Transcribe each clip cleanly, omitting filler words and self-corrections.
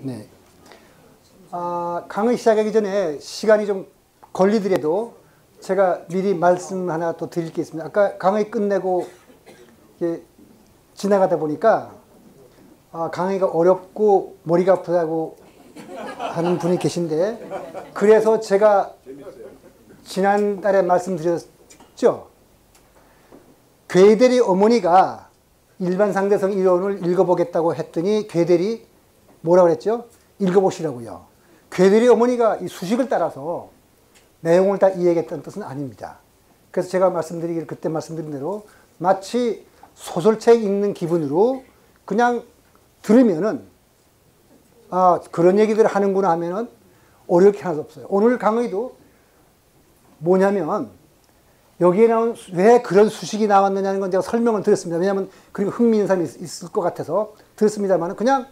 네. 강의 시작하기 전에 시간이 좀 걸리더라도 제가 미리 말씀 하나 또 드릴 게 있습니다. 아까 강의 끝내고 지나가다 보니까 강의가 어렵고 머리가 아프다고 하는 분이 계신데, 그래서 제가 지난달에 말씀드렸죠. 괴델이 어머니가 일반 상대성 이론을 읽어보겠다고 했더니 괴델이 뭐라고 그랬죠? 읽어보시라고요. 괴델이 어머니가 이 수식을 따라서 내용을 다 이해하겠다는 뜻은 아닙니다. 그래서 제가 그때 말씀드린 대로 마치 소설책 읽는 기분으로 그냥 들으면은 그런 얘기들을 하는구나 하면은 어려울 게 하나도 없어요. 오늘 강의도 뭐냐면 여기에 나온 왜 그런 수식이 나왔느냐는 건 제가 설명을 드렸습니다. 왜냐하면 그리고 흥미 있는 사람이 있을 것 같아서 드렸습니다만, 그냥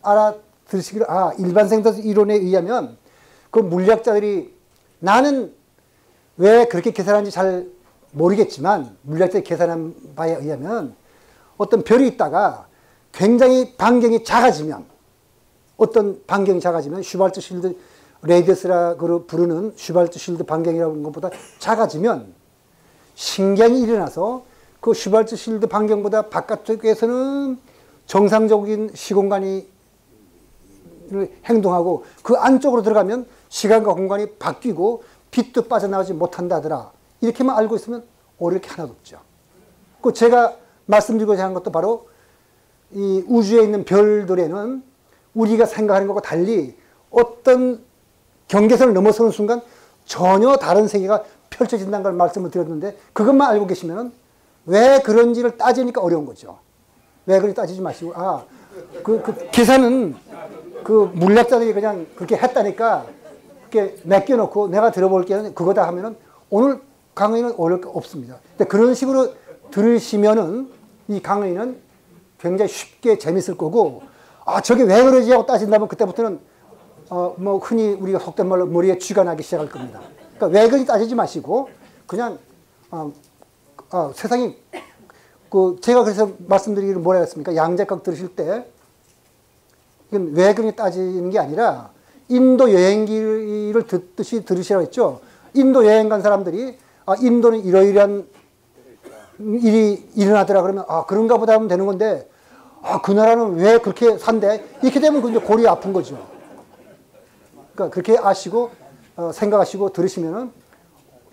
알아들으시기를, 일반 생산 이론에 의하면 그 물리학자들이, 나는 왜 그렇게 계산하는지 잘 모르겠지만 물리학자들이 계산한 바에 의하면 어떤 별이 있다가 굉장히 반경이 작아지면, 어떤 반경이 작아지면 슈발츠실드 레디어스라고 부르는 슈발츠실드 반경이라는 것보다 작아지면 신경이 일어나서 그 슈발츠실드 반경보다 바깥쪽에서는 정상적인 시공간이 행동하고 그 안쪽으로 들어가면 시간과 공간이 바뀌고 빛도 빠져나오지 못한다더라. 이렇게만 알고 있으면 어려울 게 하나도 없죠. 그 제가 말씀드리고자 하는 것도 바로 이 우주에 있는 별들에는 우리가 생각하는 것과 달리 어떤 경계선을 넘어서는 순간 전혀 다른 세계가 펼쳐진다는 걸 말씀을 드렸는데, 그것만 알고 계시면 왜 그런지를 따지니까 어려운 거죠. 왜 그런지 따지지 마시고, 그 계산은 그 물리학자들이 그냥 그렇게 했다니까 그렇게 맡겨놓고 내가 들어볼게요, 그거다 하면은 오늘 강의는 어려울 게 없습니다. 근데 그런 식으로 들으시면은 이 강의는 굉장히 쉽게 재밌을 거고, 저게 왜 그러지 하고 따진다면 그때부터는 흔히 우리가 속된 말로 머리에 쥐가 나기 시작할 겁니다. 그러니까 왜 그런지 따지지 마시고 그냥 세상이 제가 그래서 말씀드리기를 뭐라 했습니까? 양자각 들으실 때 이건 왜 그런지 따지는 게 아니라 인도 여행기를 듣듯이 들으시라고 했죠. 인도 여행 간 사람들이 인도는 이러이러한 일이 일어나더라 그러면 그런가 보다 하면 되는 건데, 그 나라는 왜 그렇게 산대? 이렇게 되면 이제 골이 아픈 거죠. 그러니까 그렇게 아시고 생각하시고 들으시면은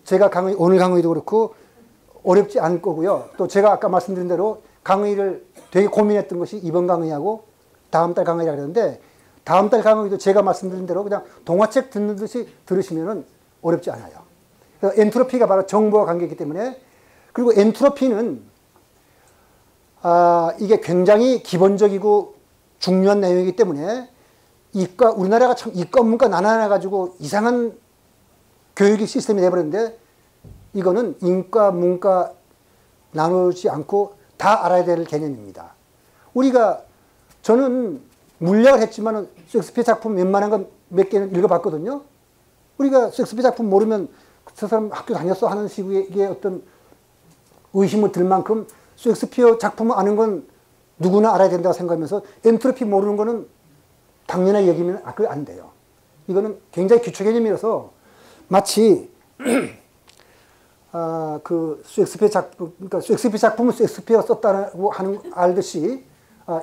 제가 오늘 강의도 그렇고 어렵지 않을 거고요. 또 제가 아까 말씀드린 대로 강의를 되게 고민했던 것이 이번 강의하고 다음 달 강의라 그랬는데, 다음 달 강의도 제가 말씀드린 대로 그냥 동화책 듣는 듯이 들으시면은 어렵지 않아요. 그래서 엔트로피가 바로 정보와 관계이기 때문에, 그리고 엔트로피는 이게 굉장히 기본적이고 중요한 내용이기 때문에 우리나라가 참 이과 문과 나눠가지고 이상한 교육 시스템이 돼버렸는데, 이거는 인과 문과 나누지 않고 다 알아야 될 개념입니다. 저는 물리학을 했지만 셰익스피어 작품 웬만한 건 몇 개는 읽어봤거든요. 우리가 셰익스피어 작품 모르면 저 사람 학교 다녔어 하는 식의 어떤 의심을 들 만큼 셰익스피어 작품을 아는 건 누구나 알아야 된다고 생각하면서 엔트로피 모르는 거는 당연하게 여기면 그게 안 돼요. 이거는 굉장히 기초 개념이라서 마치 그 셰익스피어 작품, 그러니까 셰익스피어 작품은 셰익스피어가 썼다고 알듯이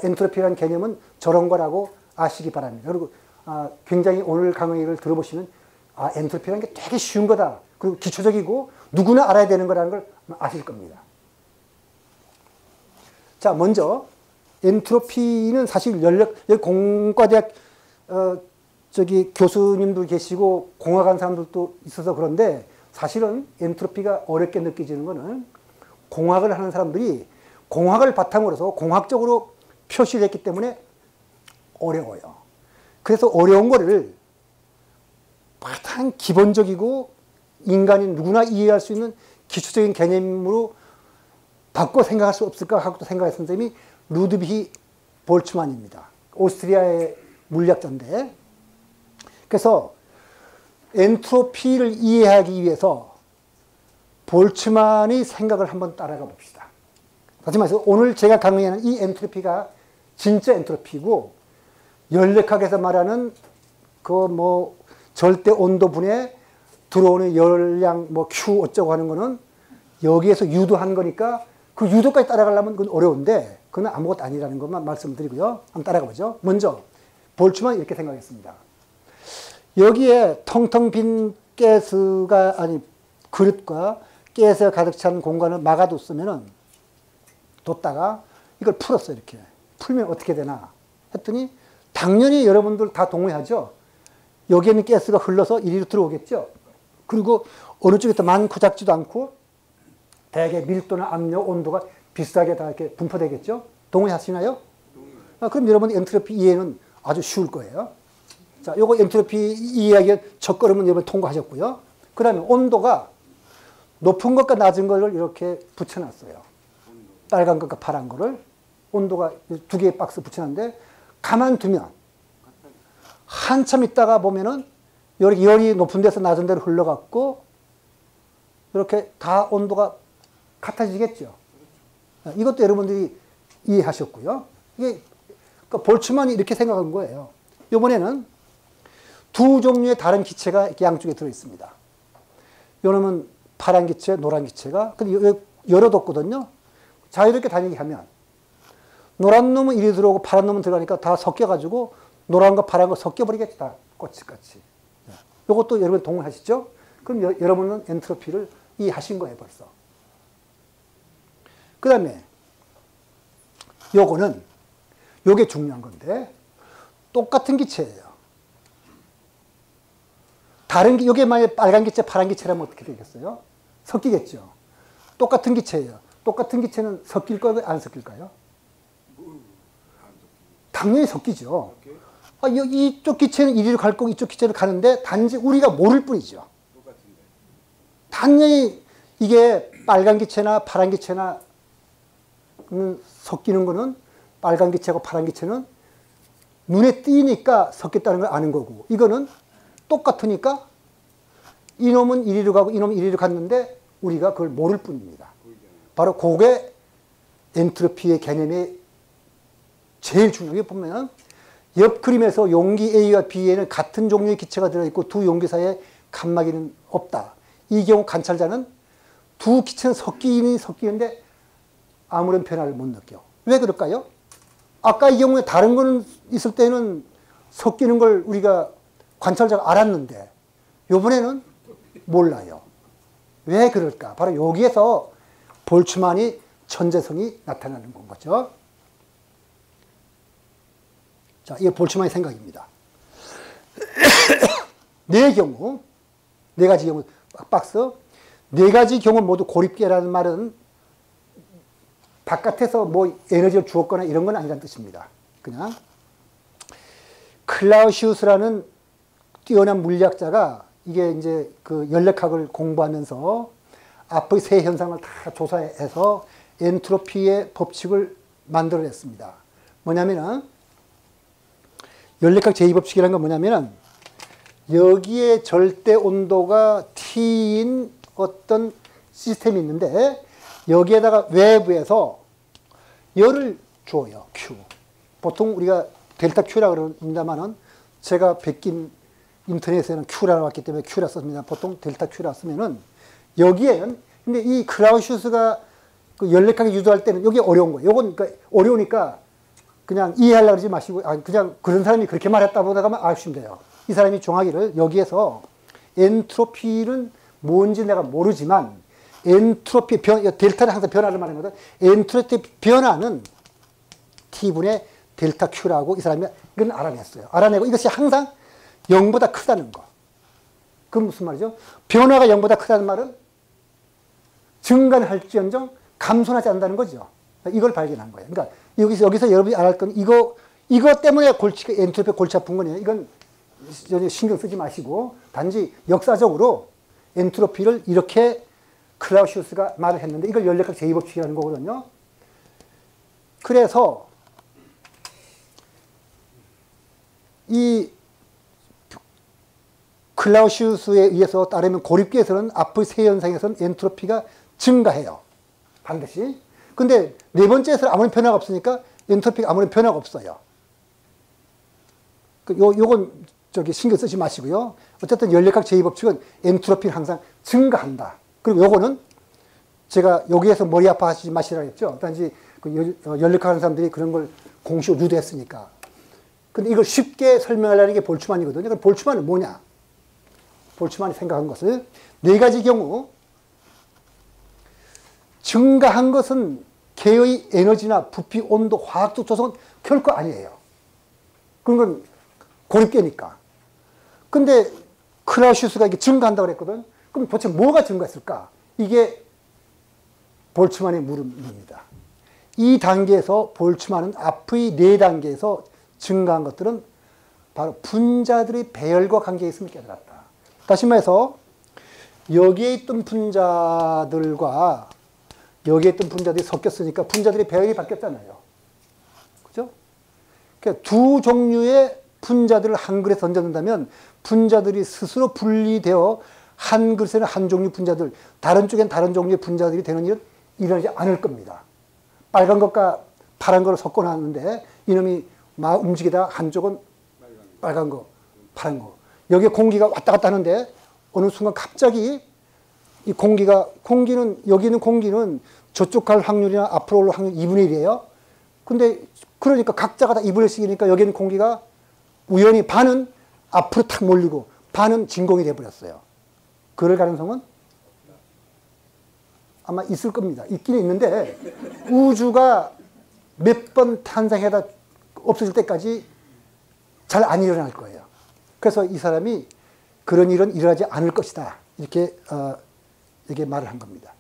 엔트로피라는 개념은 저런 거라고 아시기 바랍니다. 그리고 굉장히 오늘 강의를 들어보시면 엔트로피라는 게 되게 쉬운 거다. 그리고 기초적이고 누구나 알아야 되는 거라는 걸 아실 겁니다. 자, 먼저 엔트로피는 사실 여기 공과대학 교수님도 계시고 공학한 사람들도 있어서 그런데, 사실은 엔트로피가 어렵게 느껴지는 거는 공학을 하는 사람들이 공학을 바탕으로 해서 공학적으로 표시를 했기 때문에 어려워요. 그래서 어려운 거를 가장 기본적이고 인간이 누구나 이해할 수 있는 기초적인 개념으로 바꿔 생각할 수 없을까 하고 생각했던 사람이 루드비히 볼츠만입니다. 오스트리아의 물리학자인데, 그래서 엔트로피를 이해하기 위해서 볼츠만의 생각을 한번 따라가 봅시다. 다시 말해서 오늘 제가 강의하는 이 엔트로피가 진짜 엔트로피고, 열역학에서 말하는 그 뭐 절대 온도분에 들어오는 열량 뭐 Q 어쩌고 하는 거는 여기에서 유도한 거니까 그 유도까지 따라가려면 그건 어려운데 그건 아무것도 아니라는 것만 말씀드리고요. 한번 따라가 보죠. 먼저 볼츠만 이렇게 생각했습니다. 여기에 텅텅 빈 가스가 아니 그릇과 가스가 가득 찬 공간을 막아뒀으면은 뒀다가 이걸 풀었어요. 이렇게 풀면 어떻게 되나 했더니 당연히 여러분들 다 동의하죠. 여기에 있는 가스가 흘러서 이리로 들어오겠죠. 그리고 어느 쪽에 더 많고 작지도 않고 대개 밀도나 압력, 온도가 비슷하게 다 이렇게 분포되겠죠. 동의하시나요? 그럼 여러분 엔트로피 이해는 아주 쉬울 거예요. 자, 요거 엔트로피 이해하기 첫 걸음은 여러분 통과하셨고요. 그 다음에 온도가 높은 것과 낮은 것을 이렇게 붙여놨어요. 빨간 것과 파란 거를 온도가 두 개의 박스 붙여놨는데 가만두면 한참 있다가 보면은 여기 열이 높은 데서 낮은 데로 흘러갔고 이렇게 다 온도가 같아지겠죠. 이것도 여러분들이 이해하셨고요. 이게 그러니까 볼츠만이 이렇게 생각한 거예요. 이번에는 두 종류의 다른 기체가 이렇게 양쪽에 들어있습니다. 요놈은 파란 기체, 노란 기체가 근데 열어뒀거든요. 자유롭게 다니게 하면 노란 놈은 이리 들어오고 파란 놈은 들어가니까 다 섞여가지고 노란과 파란 거 섞여버리겠죠. 다 꼬치같이. 이것도 여러분 동의하시죠? 그럼 여러분은 엔트로피를 이해하신 거예요, 벌써. 그 다음에 요거는 요게 중요한 건데 똑같은 기체예요. 다른 게 요게 만약에 빨간 기체, 파란 기체라면 어떻게 되겠어요? 섞이겠죠. 똑같은 기체예요. 똑같은 기체는 섞일까요? 안 섞일까요? 당연히 섞이죠. 이쪽 기체는 이리로 갈 거고 이쪽 기체를 가는데 단지 우리가 모를 뿐이죠. 당연히 이게 빨간 기체나 파란 기체나 섞이는 거는 빨간 기체하고 파란 기체는 눈에 띄니까 섞였다는 걸 아는 거고 이거는 똑같으니까 이놈은 이리로 가고 이놈은 이리로 갔는데 우리가 그걸 모를 뿐입니다. 바로 그게 엔트로피의 개념이 제일 중요한 게 보면 옆 그림에서 용기 A와 B에는 같은 종류의 기체가 들어있고 두 용기 사이에 칸막이는 없다. 이 경우 관찰자는 두 기체는 섞이는데 아무런 변화를 못 느껴. 왜 그럴까요? 아까 이 경우에 다른 거는 있을 때는 섞이는 걸 우리가 관찰자가 알았는데 이번에는 몰라요. 왜 그럴까? 바로 여기에서 볼츠만이 천재성이 나타나는 건 거죠. 자, 이게 볼츠만의 생각입니다. 네 경우, 네 가지 경우, 박스, 네 가지 경우 모두 고립계라는 말은 바깥에서 뭐 에너지를 주었거나 이런 건 아니라는 뜻입니다. 그냥 클라우시우스라는 뛰어난 물리학자가 이게 이제 그 연력학을 공부하면서 앞의 세 현상을 다 조사해서 엔트로피의 법칙을 만들어냈습니다. 뭐냐면은 연력학 제2법칙이라는 건 뭐냐면은 여기에 절대 온도가 T인 어떤 시스템이 있는데 여기에다가 외부에서 열을 줘요. Q. 보통 우리가 델타 Q라고 그럽니다만은 제가 베낀 인터넷에는 Q라 나왔기 때문에 Q라 썼습니다. 보통 델타 Q라 쓰면은 여기에는 근데 이 클라우시우스가 그 연력하게 유도할 때는 여기 어려운 거예요. 요건 그러니까 어려우니까 그냥 이해하려고 그러지 마시고 그냥 그런 사람이 그렇게 말했다 보다가만 아시면 돼요. 이 사람이 정하기를 여기에서 엔트로피는 뭔지 내가 모르지만 엔트로피 델타는 항상 변화를 말하는 거든. 엔트로피 변화는 T분의 델타 Q라고 이 사람이 이건 알아냈어요. 알아내고 이것이 항상 0보다 크다는 거. 그건 무슨 말이죠? 변화가 0보다 크다는 말은 증가는 할지언정 감소하지 않는다는 거죠. 이걸 발견한 거예요. 그러니까 여기서 여러분이 알아야 할 건 이거 때문에 엔트로피 골치 아픈 거네요. 이건 전혀 신경 쓰지 마시고 단지 역사적으로 엔트로피를 이렇게 클라우시우스가 말을 했는데 이걸 연력학 제2법칙이라는 거거든요. 그래서 이 클라우시우스에 의해서 따르면 고립계에서는 앞의 세 현상에서는 엔트로피가 증가해요. 반드시. 근데 네 번째에서는 아무런 변화가 없으니까 엔트로피가 아무런 변화가 없어요. 요건 신경 쓰지 마시고요. 어쨌든 연력학 제2법칙은 엔트로피는 항상 증가한다. 그리고 요거는 제가 여기에서 머리 아파 하시지 마시라고 했죠. 단지 연력학 하는 사람들이 그런 걸 공식으로 유도했으니까. 근데 이걸 쉽게 설명하려는 게 볼츠만이거든요. 그럼 볼츠만은 뭐냐? 볼츠만이 생각한 것은 네 가지 경우 증가한 것은 개의 에너지나 부피, 온도, 화학적 조성은 결코 아니에요. 그런 건 고립계니까. 근데 크라우시우스가 이게 증가한다고 그랬거든. 그럼 도대체 뭐가 증가했을까? 이게 볼츠만의 물음입니다. 이 단계에서 볼츠만은 앞의 네 단계에서 증가한 것들은 바로 분자들의 배열과 관계에 있음을 깨달았다. 다시 말해서 여기에 있던 분자들과 여기에 있던 분자들이 섞였으니까 분자들의 배열이 바뀌었잖아요. 그죠? 그러니까 두 종류의 분자들을 한 그릇에 던져놓는다면 분자들이 스스로 분리되어 한 그릇에는 한 종류 분자들, 다른 쪽엔 다른 종류의 분자들이 되는 일은 일어나지 않을 겁니다. 빨간 것과 파란 거를 섞어놨는데 이놈이 막 움직이다 한쪽은 빨간 거, 파란 거. 여기에 공기가 왔다 갔다 하는데 어느 순간 갑자기 이 공기는, 여기 있는 공기는 저쪽 갈 확률이나 앞으로 올 확률 2분의 1이에요. 근데 그러니까 각자가 다 2분의 1씩이니까 여기 있는 공기가 우연히 반은 앞으로 탁 몰리고 반은 진공이 돼버렸어요. 그럴 가능성은 아마 있을 겁니다. 있긴 있는데 우주가 몇 번 탄생하다 없어질 때까지 잘 안 일어날 거예요. 그래서 이 사람이 그런 일은 일어나지 않을 것이다. 이렇게 말을 한 겁니다.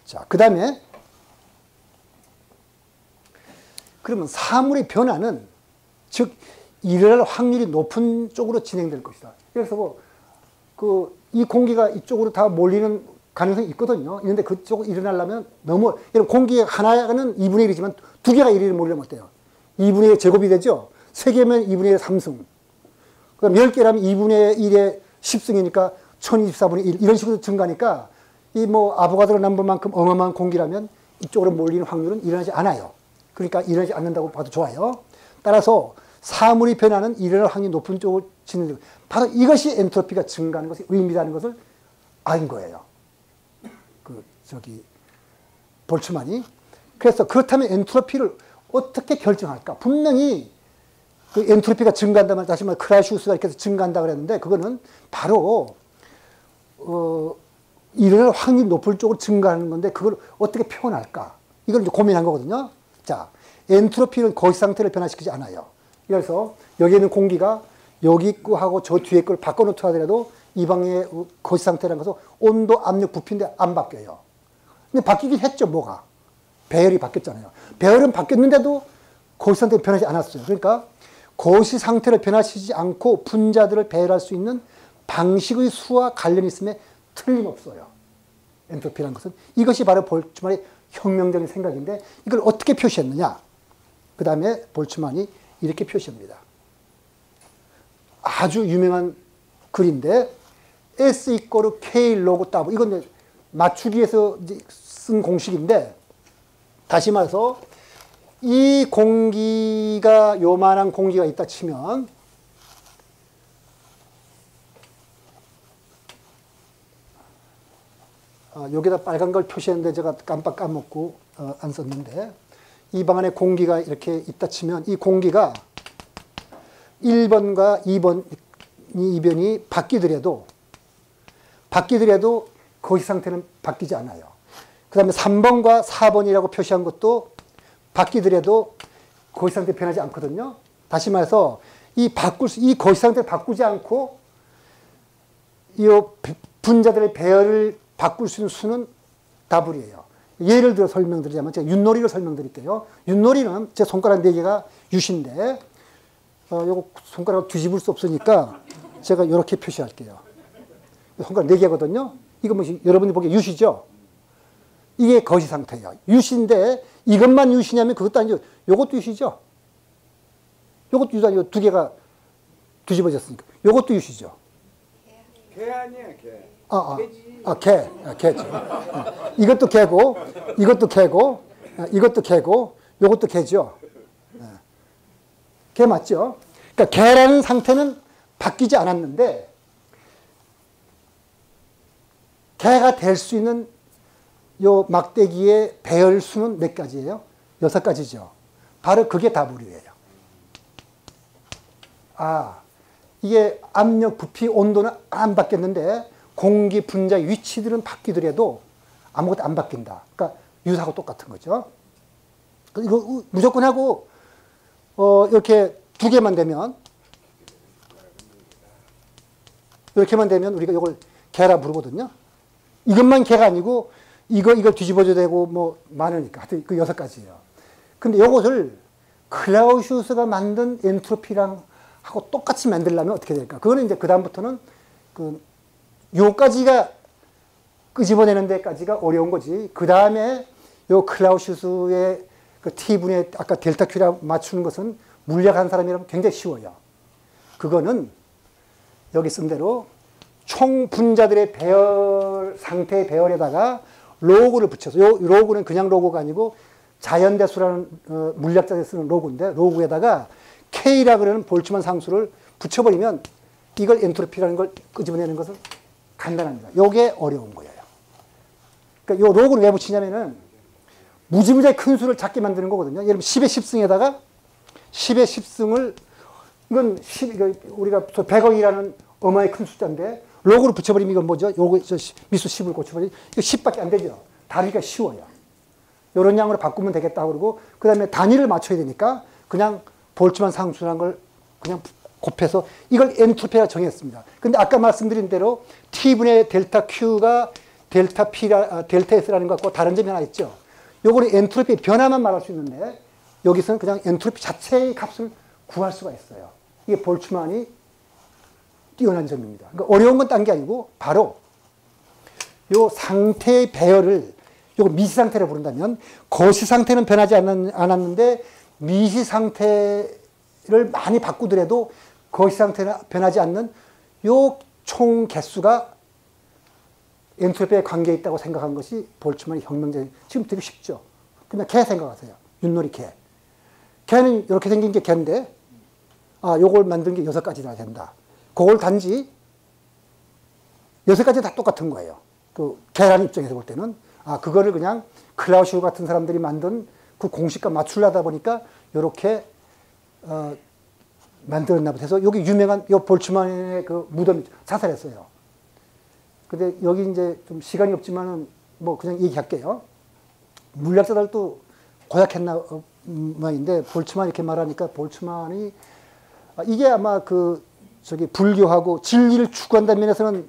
자, 그 다음에 그러면 사물의 변화는 즉 일어날 확률이 높은 쪽으로 진행될 것이다. 그래서 이 공기가 이쪽으로 다 몰리는 가능성이 있거든요. 있는데 그쪽으로 일어나려면 너무, 공기 하나는 2분의 1이지만 두 개가 1을 몰리면 어때요? 2분의 1 제곱이 되죠? 3개면 2분의 1의 3승. 그럼 10개라면 2분의 1의 10승이니까 1024분의 1. 이런 식으로 증가하니까 아보가드로 넘버만큼 어마어마한 공기라면 이쪽으로 몰리는 확률은 일어나지 않아요. 그러니까 일어나지 않는다고 봐도 좋아요. 따라서 사물의 변화는 일어날 확률이 높은 쪽으로 진행되고 바로 이것이 엔트로피가 증가하는 것이 의미라는 것을 알 거예요. 볼츠만이. 그래서 그렇다면 엔트로피를 어떻게 결정할까? 분명히 그 엔트로피가 증가한다면 다시 말해 크라우시우스가 이렇게 해서 증가한다 그랬는데 그거는 바로 일어날 확률이 높을 쪽으로 증가하는 건데 그걸 어떻게 표현할까? 이걸 이제 고민한 거거든요. 자, 엔트로피는 거시 상태를 변화시키지 않아요. 그래서 여기 있는 공기가 여기 거하고 저 뒤에 걸 바꿔놓다 하더라도 이 방의 거시 상태라는 것은 온도, 압력, 부피인데 안 바뀌어요. 근데 바뀌긴 했죠, 뭐가. 배열이 바뀌었잖아요. 배열은 바뀌었는데도 거시 상태는 변하지 않았어요. 그러니까 거시 상태를 변화시키지 않고 분자들을 배열할 수 있는 방식의 수와 관련이 있음에 틀림없어요. 엔트로피라는 것은. 이것이 바로 볼츠만의 혁명적인 생각인데 이걸 어떻게 표시했느냐. 그 다음에 볼츠만이 이렇게 표시합니다. 아주 유명한 글인데 S = K 로그 W. 이건 맞추기 위해서 쓴 공식인데 다시 말해서 이 공기가 요만한 공기가 있다 치면 여기다 빨간 걸 표시했는데 제가 깜빡 까먹고 안 썼는데 이 방 안에 공기가 이렇게 있다 치면 이 공기가 1번과 2번이 바뀌더라도 거시 상태는 바뀌지 않아요. 그 다음에 3번과 4번이라고 표시한 것도 바뀌더라도 거시 상태 변하지 않거든요. 다시 말해서 이 거시 상태를 바꾸지 않고 이 분자들의 배열을 바꿀 수 있는 수는 W예요. 예를 들어 설명드리자면 제가 윷놀이를 설명드릴게요. 윷놀이는 제 손가락 4개가 윷인데 요거 손가락을 뒤집을 수 없으니까 제가 이렇게 표시할게요. 손가락 4개거든요. 이거 여러분이 보기에 윷이죠? 이게 거시 상태예요. 윷인데 이것만 윷이냐면 그것도 아니죠. 요것도 윷이죠. 요것도 윷 아니고 2개가 뒤집어졌으니까. 요것도 윷이죠. 개 아니야, 개. 개죠. 이것도 개고, 이것도 개고, 이것도 개고, 요것도 개죠. 개 맞죠? 그러니까 개라는 상태는 바뀌지 않았는데 개가 될 수 있는 요 막대기의 배열 수는 몇 가지예요? 6가지죠. 바로 그게 다부류예요. 아, 이게 압력, 부피, 온도는 안 바뀌었는데 공기 분자의 위치들은 바뀌더라도 아무것도 안 바뀐다. 그러니까 유사하고 똑같은 거죠. 이거 무조건 하고 이렇게 두 개만 되면 이렇게만 되면 우리가 이걸 개라 부르거든요. 이것만 개가 아니고 이걸 뒤집어줘야 되고 뭐 많으니까 하여튼 그 6가지예요. 근데 이것을 클라우시우스가 만든 엔트로피랑 하고 똑같이 만들려면 어떻게 될까? 그거는 이제 그다음부터는 요까지가 끄집어내는 데까지가 어려운 거지. 그 다음에 요 클라우시우스의 그 T분의 아까 델타 Q라 맞추는 것은 물리학한 사람이라면 굉장히 쉬워요. 그거는 여기 쓴 대로 총 분자들의 배열, 상태의 배열에다가 로그를 붙여서, 요 로그는 그냥 로그가 아니고 자연대수라는 물리학자들이 쓰는 로그인데, 로그에다가 K라 그러는 볼츠만 상수를 붙여버리면 이걸 엔트로피라는 걸 끄집어내는 것은 간단합니다. 요게 어려운 거예요. 그러니까 요 로그를 왜 붙이냐면은 무지무지하게 큰 수를 작게 만드는 거거든요. 예를 들면 10의 10승에다가 10의 10승을 이건 우리가 100억이라는 어마어마하게 큰 숫자인데 로그를 붙여버리면 이건 뭐죠? 요거 미수 10을 고쳐버리면 이거 10밖에 안 되죠. 다루기가 쉬워요. 요런 양으로 바꾸면 되겠다 그러고 그 다음에 단위를 맞춰야 되니까 그냥 볼츠만 상수라는 걸 그냥 곱해서 이걸 엔트로피라 정했습니다. 근데 아까 말씀드린 대로 T분의 델타 Q가 델타 S라는 것 같고 다른 점이 하나 있죠. 요거는 엔트로피 변화만 말할 수 있는데 여기서는 그냥 엔트로피 자체의 값을 구할 수가 있어요. 이게 볼츠만이 뛰어난 점입니다. 그러니까 어려운 건 딴 게 아니고 바로 요 상태의 배열을 요거 미시 상태로 부른다면 거시 상태는 변하지 않았는데 미시 상태를 많이 바꾸더라도 거시 상태는 변하지 않는 요 총 개수가 엔트로피에 관계에 있다고 생각한 것이 볼츠만의 혁명적인, 지금 되게 쉽죠. 그냥 개 생각하세요. 윷놀이 개. 개는 이렇게 생긴 게 개인데, 아, 요걸 만든 게 6가지나 된다. 그걸 단지 6가지 다 똑같은 거예요. 그 개라는 입장에서 볼 때는. 아, 그거를 그냥 클라우시우 같은 사람들이 만든 그 공식과 맞추려다 보니까 요렇게, 만들었나 보다. 그래서 여기 유명한 요 볼츠만의 그 무덤 자살했어요. 근데 여기 이제 좀 시간이 없지만은 뭐 그냥 얘기할게요. 물리학자들도 고약했나 말인데 볼츠만이 이렇게 말하니까 볼츠만이 이게 아마 불교하고 진리를 추구한다는 면에서는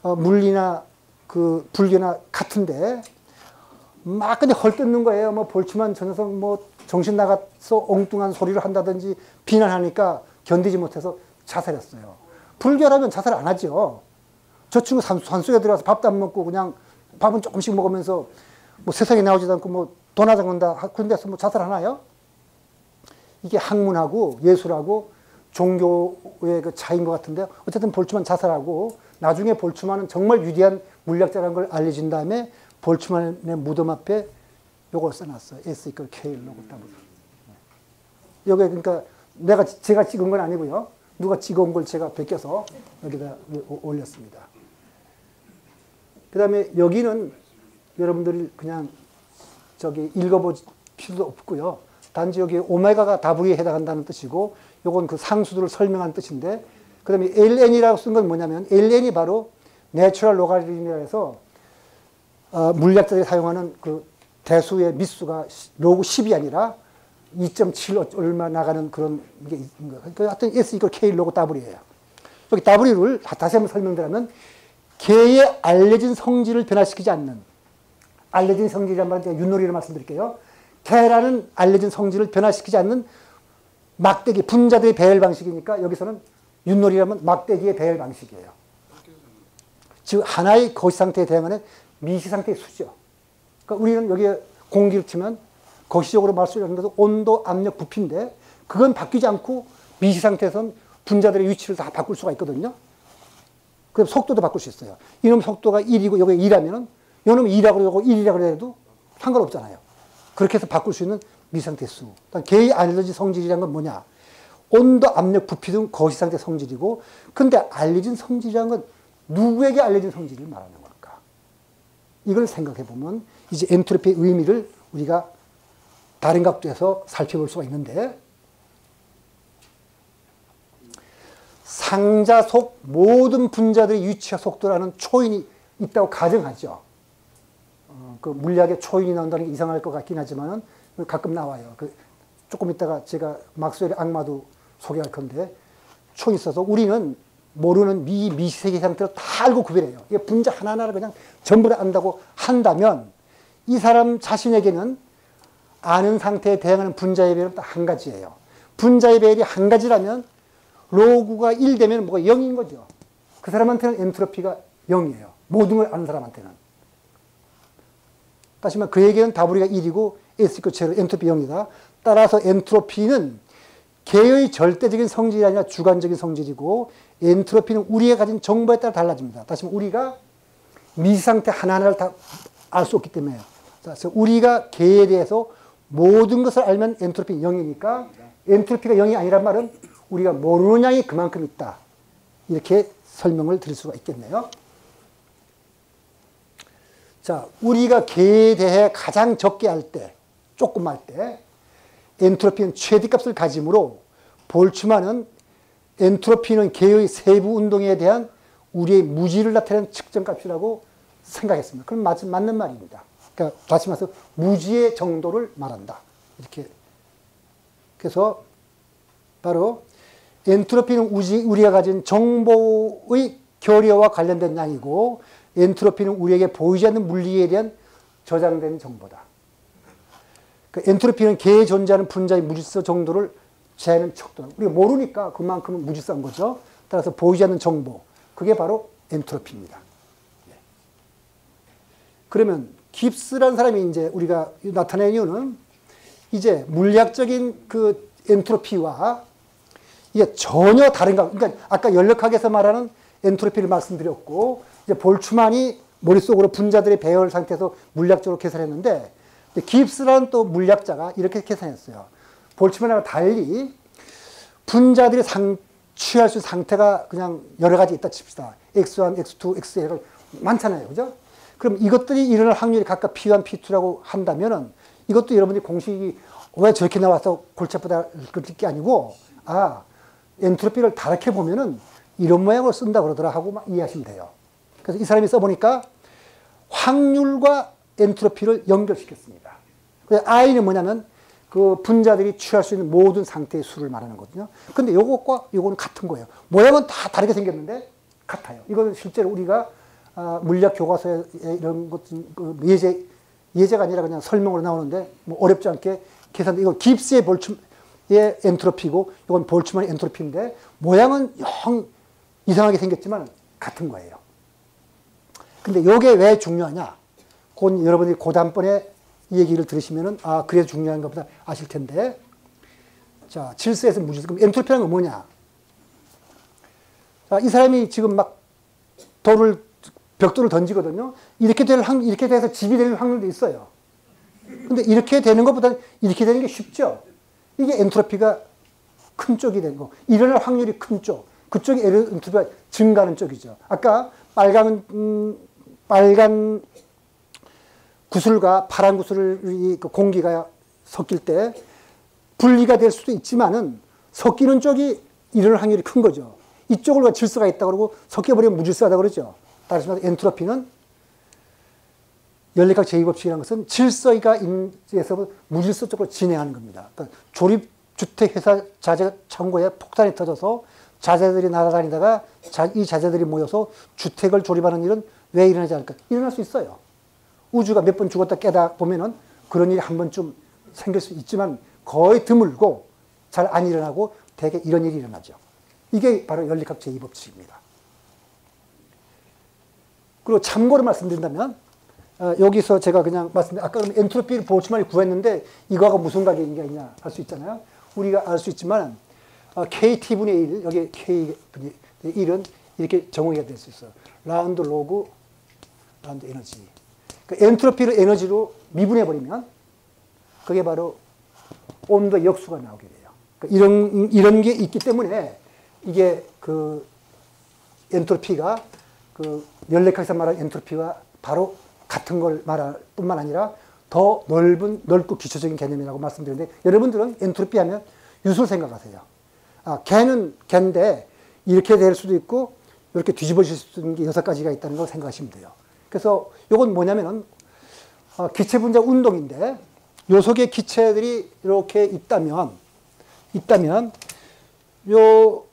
물리나 그 불교나 같은데 막 근데 헐뜯는 거예요. 뭐 볼츠만 저 녀석 뭐 정신 나가서 엉뚱한 소리를 한다든지 비난하니까 견디지 못해서 자살했어요. 불교라면 자살 안 하죠. 저 친구 산속에 들어가서 밥도 안 먹고 그냥 밥은 조금씩 먹으면서 뭐 세상에 나오지도 않고 뭐 돈 하자 건다 그런 데서 뭐 자살하나요? 이게 학문하고 예술하고 종교의 그 차이인 것 같은데 어쨌든 볼츠만 자살하고 나중에 볼츠만은 정말 위대한 물리학자라는 걸 알려진 다음에 볼츠만의 무덤 앞에 요걸 써놨어요. S = K 로고 W. 요게 그러니까 제가 찍은 건 아니고요. 누가 찍어온 걸 제가 베껴서 여기다 올렸습니다. 그 다음에 여기는 여러분들이 그냥 읽어볼 필요도 없고요. 단지 여기 오메가가 W에 해당한다는 뜻이고 요건 그 상수들을 설명하는 뜻인데 그 다음에 LN이라고 쓴 건 뭐냐면 LN이 바로 내추럴 로가리즘이라 해서 물리학자들이 사용하는 그 대수의 미수가 로그 10이 아니라 2.7 얼마 나가는 그런 게 있는 거예요. 그러니까 하여튼 S = K 로그 W예요. 여기 W를 다시 한번 설명드리면 개의 알려진 성질을 변화시키지 않는 알려진 성질이란 말은 제가 윷놀이를 말씀드릴게요. 개라는 알려진 성질을 변화시키지 않는 막대기, 분자들의 배열 방식이니까 여기서는 윷놀이라면 막대기의 배열 방식이에요. 즉 하나의 거시 상태에 대응하는 미시 상태의 수죠. 그러니까 우리는 여기에 공기를 치면 거시적으로 말씀드리는 것은 온도, 압력, 부피인데 그건 바뀌지 않고 미시 상태에서는 분자들의 위치를 다 바꿀 수가 있거든요. 그럼 속도도 바꿀 수 있어요. 이놈 속도가 1이고 여기 2라면은 이놈 2라고 요거 1이라고 해도 상관없잖아요. 그렇게 해서 바꿀 수 있는 미상태 수. 개의 알러지 성질이란 건 뭐냐? 온도, 압력, 부피 등 거시상태 성질이고, 근데 알려진 성질이라는 건 누구에게 알려진 성질을 말하는 걸까? 이걸 생각해 보면 이제 엔트로피의 의미를 우리가 다른 각도에서 살펴볼 수가 있는데, 상자 속 모든 분자들의 위치와 속도라는 초인이 있다고 가정하죠. 그 물리학에 초인이 나온다는 게 이상할 것 같긴 하지만 가끔 나와요. 조금 있다가 제가 막스웰의 악마도 소개할 건데, 초인이 있어서 우리는 모르는 미세계 상태로 다 알고 구별해요. 이게 분자 하나하나를 그냥 전부 다 안다고 한다면, 이 사람 자신에게는 아는 상태에 대항하는 분자의 배열은 딱 한 가지예요. 분자의 배열이 한 가지라면 로그가 1 되면 뭐가 0인 거죠. 그 사람한테는 엔트로피가 0이에요. 모든 걸 아는 사람한테는. 다시 말해 그에게는 W가 1이고 S 제로 엔트로피 0이다. 따라서 엔트로피는 개의 절대적인 성질이 아니라 주관적인 성질이고, 엔트로피는 우리가 가진 정보에 따라 달라집니다. 다시 말해 우리가 미상태 하나하나를 다 알 수 없기 때문에요. 그래서 우리가 개에 대해서 모든 것을 알면 엔트로피 0이니까 엔트로피가 0이 아니란 말은 우리가 모르는 양이 그만큼 있다. 이렇게 설명을 드릴 수가 있겠네요. 자, 우리가 개에 대해 가장 적게 할 때, 조금 할 때, 엔트로피는 최대값을 가지므로 볼츠만은 엔트로피는 개의 세부 운동에 대한 우리의 무지를 나타내는 측정값이라고 생각했습니다. 그럼 맞는 말입니다. 그러니까 다시 말해서 무지의 정도를 말한다. 이렇게. 그래서 바로 엔트로피는 우리가 가진 정보의 결여와 관련된 양이고, 엔트로피는 우리에게 보이지 않는 물리에 대한 저장된 정보다. 그 엔트로피는 개에 존재하는 분자의 무질서 정도를 재는 척도다. 우리가 모르니까 그만큼은 무질서한 거죠. 따라서 보이지 않는 정보, 그게 바로 엔트로피입니다. 그러면 깁스라는 사람이 이제 우리가 나타낸 이유는 이제 물리학적인 그 엔트로피와 이게 전혀 다른가. 그러니까 아까 연력학에서 말하는 엔트로피를 말씀드렸고, 이제 볼츠만이 머릿속으로 분자들의 배열 상태에서 물리학적으로 계산했는데, 깁스라는 또 물리학자가 이렇게 계산했어요. 볼츠만과 달리 분자들이 취할 수 있는 상태가 그냥 여러 가지 있다 칩시다. X1, X2, X가 많잖아요. 그죠? 그럼 이것들이 일어날 확률이 각각 P1, P2라고 한다면은 이것도 여러분들이 공식이 왜 저렇게 나와서 골치 아프다 그럴 게 아니고, 엔트로피를 다르게 보면은 이런 모양으로 쓴다 그러더라 하고 막 이해하시면 돼요. 그래서 이 사람이 써보니까 확률과 엔트로피를 연결시켰습니다. 그래서 I는 뭐냐면 그 분자들이 취할 수 있는 모든 상태의 수를 말하는 거거든요. 근데 요것과 요거는 같은 거예요. 모양은 다 다르게 생겼는데 같아요. 이거는 실제로 우리가 물리학 교과서에 이런 것, 예제가 아니라 그냥 설명으로 나오는데 뭐 어렵지 않게 계산돼. 이거 깁스의 볼츠만의 엔트로피고 이건 볼츠만의 엔트로피인데 모양은 영 이상하게 생겼지만 같은 거예요. 근데 이게 왜 중요하냐? 곧 여러분이 그 다음번에 이 얘기를 들으시면은 그래서 중요한 것보다 아실 텐데. 자, 질서에서 무질서. 그럼 엔트로피라는 건 뭐냐? 자, 이 사람이 지금 막 벽돌을 던지거든요. 이렇게 돼서 집이 될 확률도 있어요. 근데 이렇게 되는 것보다는 이렇게 되는 게 쉽죠. 이게 엔트로피가 큰 쪽이 되는 거. 일어날 확률이 큰 쪽. 그쪽이 엔트로피가 증가하는 쪽이죠. 아까 빨간 구슬과 파란 구슬이 공기가 섞일 때 분리가 될 수도 있지만은 섞이는 쪽이 일어날 확률이 큰 거죠. 이쪽으로 질서가 있다 그러고 섞여버리면 무질서하다 그러죠. 다시 말해서 엔트로피는 연력학 제2법칙이라는 것은 질서가 인에서 무질서 쪽으로 진행하는 겁니다. 그러니까 조립주택회사 자재 창고에 폭탄이 터져서 자재들이 날아다니다가 이 자재들이 모여서 주택을 조립하는 일은 왜 일어나지 않을까? 일어날 수 있어요. 우주가 몇 번 죽었다 깨다 보면은 그런 일이 한 번쯤 생길 수 있지만 거의 드물고 잘 안 일어나고 대개 이런 일이 일어나죠. 이게 바로 연력학 제2법칙입니다. 그리고 참고로 말씀드린다면 여기서 제가 그냥 아까 엔트로피를 볼츠만이 구했는데 이거하고 무슨 관계가 있냐 할 수 있잖아요. 우리가 알 수 있지만 KT분의 1, 여기 K분의 1은 이렇게 정의가 될 수 있어요. 라운드 로그 라운드 에너지. 그 엔트로피를 에너지로 미분해버리면 그게 바로 온도 역수가 나오게 돼요. 그러니까 이런 게 있기 때문에 이게 그 엔트로피가 그 열역학에서 말하는 엔트로피와 바로 같은 걸 말할 뿐만 아니라 더 넓고 기초적인 개념이라고 말씀드렸는데, 여러분들은 엔트로피 하면 유수를 생각하세요. 개는 개인데 이렇게 될 수도 있고 이렇게 뒤집어질 수 있는 게 6가지가 있다는 걸 생각하시면 돼요. 그래서 이건 뭐냐면은 기체 분자 운동인데, 요 속에 기체들이 이렇게 있다면 요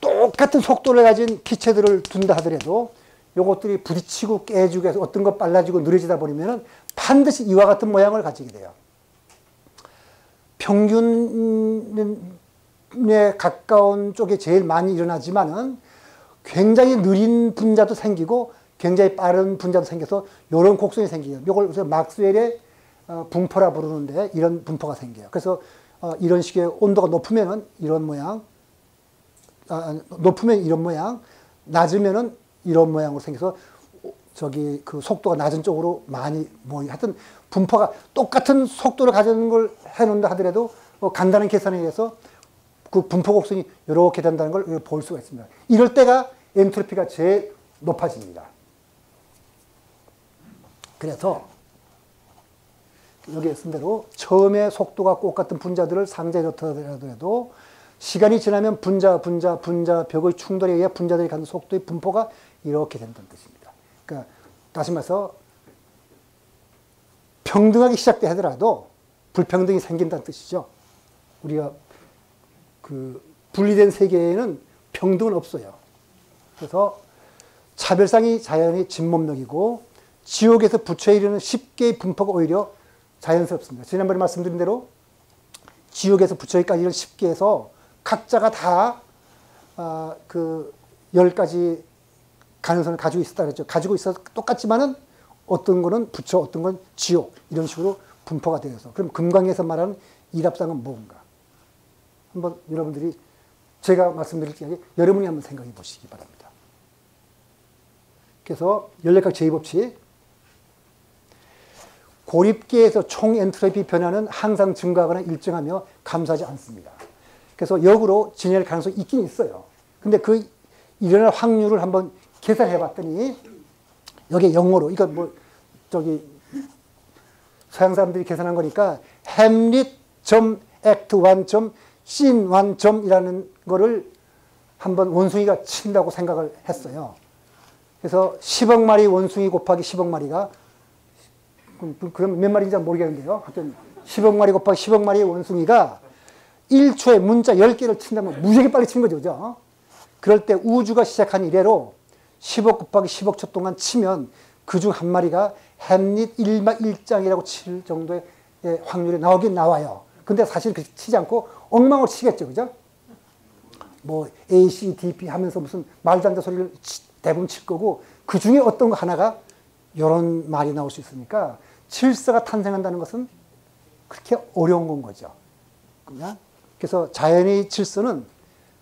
똑같은 속도를 가진 기체들을 둔다 하더라도 요것들이 부딪히고 깨지고 해서 어떤 거 빨라지고 느려지다 보면은 반드시 이와 같은 모양을 가지게 돼요. 평균에 가까운 쪽에 제일 많이 일어나지만은 굉장히 느린 분자도 생기고 굉장히 빠른 분자도 생겨서 이런 곡선이 생겨요. 이걸 그래서 막스웰의 분포라 부르는데 이런 분포가 생겨요. 그래서 이런 식의 온도가 높으면은 이런 모양, 높으면 이런 모양, 낮으면은 이런 모양으로 생겨서 저기 그 속도가 낮은 쪽으로 많이 모이. 하여튼 분포가 똑같은 속도를 가지는 걸 해놓는다 하더라도 간단한 계산에 의해서 그 분포 곡선이 이렇게 된다는 걸 볼 수가 있습니다. 이럴 때가 엔트로피가 제일 높아집니다. 그래서 여기에 쓴 대로 처음에 속도가 똑같은 분자들을 상자에 넣더라도 시간이 지나면 분자 벽의 충돌에 의해 분자들이 갖는 속도의 분포가 이렇게 된다는 뜻입니다. 그러니까 다시 말해서 평등하게 시작돼 하더라도 불평등이 생긴다는 뜻이죠. 우리가 그 분리된 세계에는 평등은 없어요. 그래서 차별상이 자연의 진몸력이고 지옥에서 부처에 이르는 10개의 분포가 오히려 자연스럽습니다. 지난번에 말씀드린 대로 지옥에서 부처에까지 이르는 10개에서 각자가 다 그 10가지 가능성을 가지고 있었다 그랬죠. 가지고 있어 똑같지만은 어떤 거는 부처, 어떤 건 지옥, 이런 식으로 분포가 되어서. 그럼 금강에서 말하는 일합상은 뭔가? 한번 여러분들이 제가 말씀드릴 게 아니라 여러분이 한번 생각해 보시기 바랍니다. 그래서 열역학 제2법칙, 고립계에서 총 엔트로피 변화는 항상 증가하거나 일정하며 감소하지 않습니다. 그래서 역으로 진행할 가능성이 있긴 있어요. 근데 그 일어날 확률을 한번 계산해 봤더니 여기에 영어로, 이거 뭐 저기 서양 사람들이 계산한 거니까 hamlet.act1.scene1.이라는 거를 한번 원숭이가 친다고 생각을 했어요. 그래서 10억 마리 원숭이 곱하기 10억 마리가 그럼 몇 마리인지 모르겠는데요. 하여튼 10억 마리 곱하기 10억 마리의 원숭이가 1초에 문자 10개를 친다면 무지하게 빨리 치는 거죠. 그죠? 그럴 때 우주가 시작한 이래로 10억 곱하기 10억 초 동안 치면 그중 한 마리가 햄릿 1장이라고 칠 정도의 확률이 나오긴 나와요. 근데 사실 그렇게 치지 않고 엉망으로 치겠죠. 그죠? 뭐 A, C, D, P 하면서 무슨 말도 안 되는 소리를 대부분 칠 거고 그 중에 어떤 거 하나가 이런 말이 나올 수 있으니까 질서가 탄생한다는 것은 그렇게 어려운 건 거죠. 그래서 자연의 질서는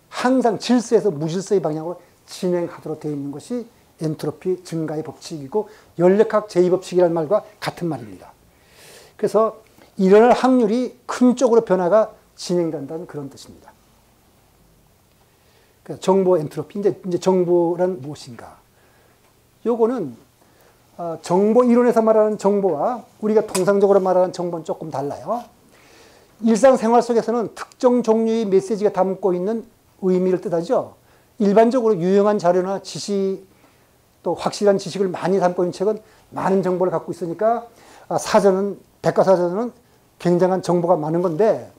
항상 질서에서 무질서의 방향으로 진행하도록 되어 있는 것이 엔트로피 증가의 법칙이고 열역학 제2법칙이라는 말과 같은 말입니다. 그래서 일어날 확률이 큰 쪽으로 변화가 진행된다는 그런 뜻입니다. 그러니까 정보 엔트로피, 이제 정보란 무엇인가? 요거는 정보 이론에서 말하는 정보와 우리가 통상적으로 말하는 정보는 조금 달라요. 일상생활 속에서는 특정 종류의 메시지가 담고 있는 의미를 뜻하죠. 일반적으로 유용한 자료나 지식, 또 확실한 지식을 많이 담고 있는 책은 많은 정보를 갖고 있으니까 사전은, 백과사전은 굉장한 정보가 많은 건데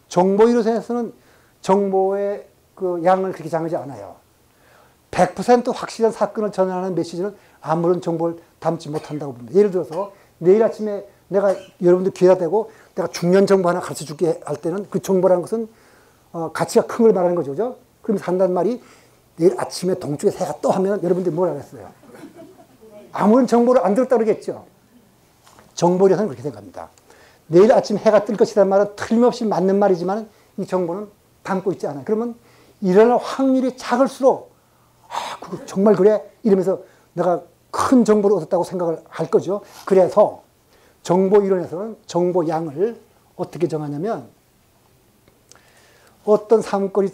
정보 이론에서는 정보의 그 양을 그렇게 장하지 않아요. 100% 확실한 사건을 전하는 메시지는 아무런 정보를 담지 못한다고 봅니다. 예를 들어서 내일 아침에 내가 여러분들 귀에다 대고 내가 중요한 정보 하나 가르쳐 줄게 할 때는 그 정보라는 것은 가치가 큰 걸 말하는 거죠. 그죠? 그러면서 한단 말이 내일 아침에 동쪽에 새가 떠 하면 여러분들이 뭐라 그랬어요? 아무런 정보를 안 들었다 그러겠죠. 정보력은 그렇게 생각합니다. 내일 아침 해가 뜰 것이라는 말은 틀림없이 맞는 말이지만 이 정보는 담고 있지 않아요. 그러면 일어날 확률이 작을수록 그거 정말 그래? 이러면서 내가 큰 정보를 얻었다고 생각을 할 거죠. 그래서 정보 이론에서는 정보 양을 어떻게 정하냐면 어떤 사건이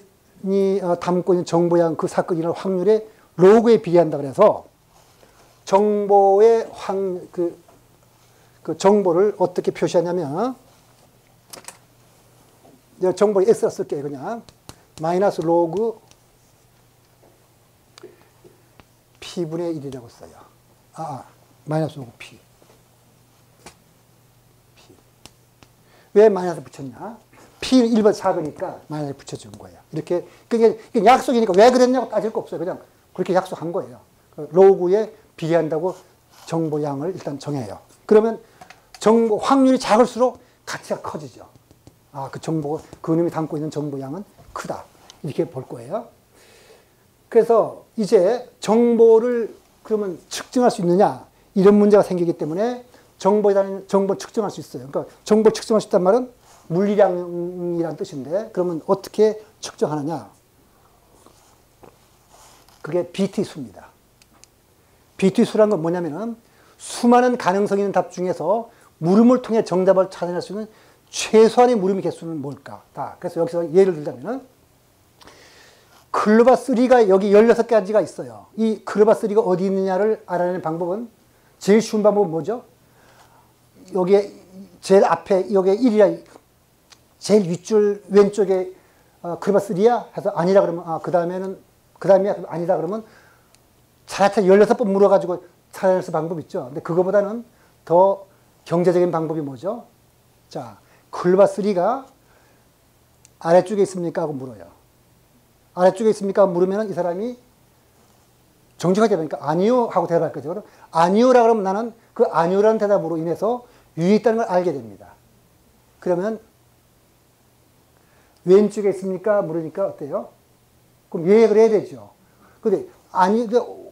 담고 있는 정보양 그 사건이 일어날 확률의 로그에 비례한다 그래서 정보의 그 정보를 어떻게 표시하냐면 정보를 X라 쓸게요. 그냥 마이너스 로그 P분의 1이라고 써요. 마이너스 로그 P. 왜 마이너스 붙였냐? P는 1번 작으니까 마이너스 붙여준 거예요. 이렇게, 그게 약속이니까 왜 그랬냐고 따질 거 없어요. 그냥 그렇게 약속한 거예요. 로그에 비례한다고 정보양을 일단 정해요. 그러면 정보, 확률이 작을수록 가치가 커지죠. 그 정보가, 그 놈이 담고 있는 정보양은 크다. 이렇게 볼 거예요. 그래서 이제 정보를 그러면 측정할 수 있느냐? 이런 문제가 생기기 때문에 정보를 측정할 수 있어요. 그러니까 정보를 측정할 수 있단 말은 물리량이라는 뜻인데, 그러면 어떻게 측정하느냐? 그게 BT수입니다. BT수란 건 뭐냐면은 수많은 가능성 있는 답 중에서 물음을 통해 정답을 찾아낼 수 있는 최소한의 물음의 개수는 뭘까? 그래서 여기서 예를 들자면은 클로바3가 여기 16가지가 있어요. 이 클로바3가 어디 있느냐를 알아내는 방법은 제일 쉬운 방법은 뭐죠? 여기에 제일 앞에 여기에 1이라 제일 윗줄 왼쪽에 클로바3야? 해서 아니라 그러면 그 다음이야? 아니다 그러면 차라리 16번 물어가지고 찾아낼 수 방법 있죠. 근데 그거보다는 더 경제적인 방법이 뭐죠? 자, 클로바3가 아래쪽에 있습니까? 하고 물어요. 아래쪽에 있습니까? 물으면 이 사람이 정직하게 되니까 아니요 하고 대답할 거죠. 그럼 아니요라 그러면 나는 그 아니요라는 대답으로 인해서 위에 있다는 걸 알게 됩니다. 그러면 왼쪽에 있습니까? 물으니까 어때요? 그럼 예약을 해야 되죠. 근데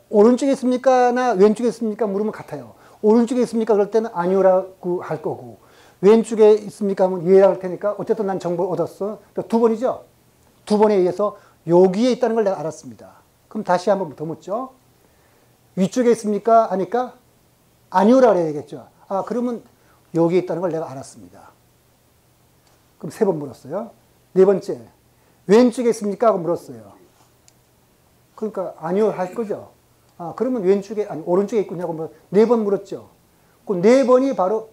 오른쪽에 있습니까? 나 왼쪽에 있습니까? 물으면 같아요. 오른쪽에 있습니까? 그럴 때는 아니요라고 할 거고, 왼쪽에 있습니까? 하면 예라고 할 테니까 어쨌든 난 정보를 얻었어. 두 번이죠. 두 번에 의해서 여기에 있다는 걸 내가 알았습니다. 그럼 다시 한번 더 묻죠. 위쪽에 있습니까? 하니까 아니요라고 해야 되겠죠. 그러면 여기에 있다는 걸 내가 알았습니다. 그럼 3번 물었어요. 네 번째, 왼쪽에 있습니까? 하고 물었어요. 그러니까 아니요 할 거죠. 그러면 오른쪽에 있겠냐고 4번 물었죠. 그 4번이 바로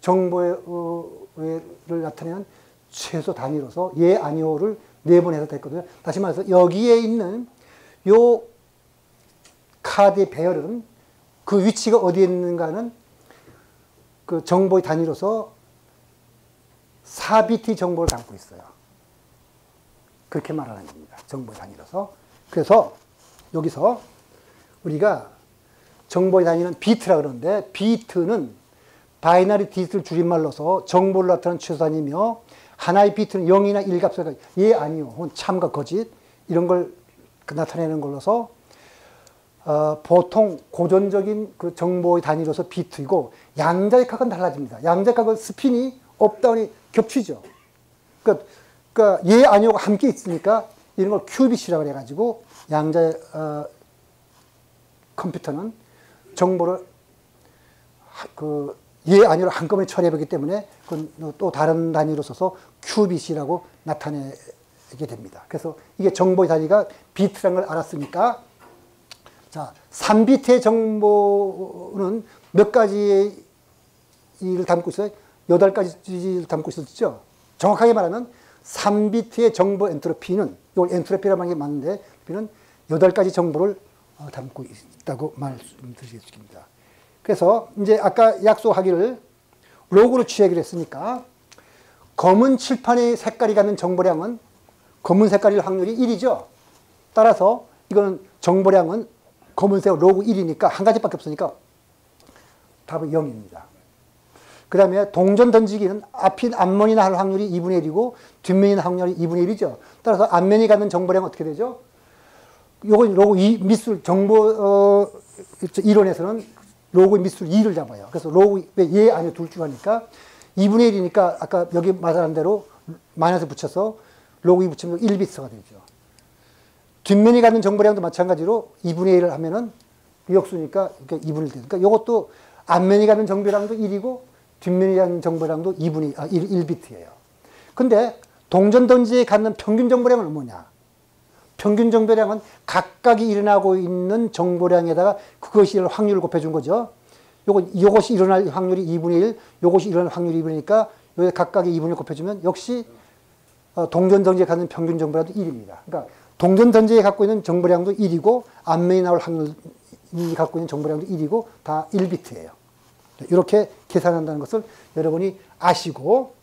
정보를 나타내는 최소 단위로서 예, 아니요를 4번 해서 됐거든요. 다시 말해서 여기에 있는 요 카드의 배열은 그 위치가 어디에 있는가는 그 정보의 단위로서 4비트 정보를 담고 있어요. 그렇게 말하는 겁니다. 정보의 단위로서. 그래서 여기서 우리가 정보의 단위는 비트라 그러는데, 비트는 바이너리 디지털 줄임말로서 정보를 나타내는 최소 단위며, 하나의 비트는 0이나 1값을 예, 아니요, 혹은 참과 거짓 이런 걸 나타내는 걸로서 보통 고전적인 그 정보의 단위로서 비트이고, 양자역학은 달라집니다. 양자역학은 스핀이 업다운이 겹치죠. 그러니까 예, 아니요가 함께 있으니까 이런 걸 큐빗이라고 해가지고, 양자 컴퓨터는 정보를 예, 아니요를 한꺼번에 처리해보기 때문에 그건 또 다른 단위로 써서 큐빗이라고 나타내게 됩니다. 그래서 이게 정보의 단위가 비트라는 걸 알았으니까, 자, 3비트의 정보는 몇 가지를 담고 있어요? 8가지를 담고 있었죠? 정확하게 말하면 3비트의 정보 엔트로피는, 이걸 엔트로피라고 하는 게 맞는데, 는 8가지 정보를 담고 있다고 말씀드리겠습니다. 그래서 이제 아까 약속하기를 로그로 취하기로 했으니까, 검은 칠판의 색깔이 갖는 정보량은 검은 색깔일 확률이 1이죠. 따라서 이거는 정보량은 검은색 로그 1이니까 한 가지밖에 없으니까 답은 0입니다. 그 다음에 동전 던지기는 앞면이나 할 확률이 2분의 1이고 뒷면이나 확률이 2분의 1이죠. 따라서 앞면이 갖는 정보량은 어떻게 되죠? 요건 로그 2 밑술 정보 이론에서는 로그 밑술 2를 잡아요. 그래서 로그 예, 아니요 둘 중 하니까 2분의 1이니까 아까 여기 말한 대로 마이너스 붙여서 로그 2 붙이면 1비트가 되죠. 뒷면이 갖는 정보량도 마찬가지로 2분의 1을 하면은 역수니까 2분의 1 되니까 이것도 앞면이 갖는 정보량도 1이고 뒷면이 갖는 정보량도 1비트예요. 근데 동전 던지에 갖는 평균 정보량은 뭐냐? 평균 정보량은 각각이 일어나고 있는 정보량에다가 그것이 일어날 확률을 곱해준 거죠. 요것이 일어날 확률이 2분의 1, 요것이 일어날 확률이 2분이니까 여기 각각의 2분의 1 곱해주면 역시 동전 던지에 갖는 평균 정보량도 1입니다. 그러니까 동전 던지에 갖고 있는 정보량도 1이고 앞면이 나올 확률이 갖고 있는 정보량도 1이고 다 1비트예요. 이렇게 계산한다는 것을 여러분이 아시고,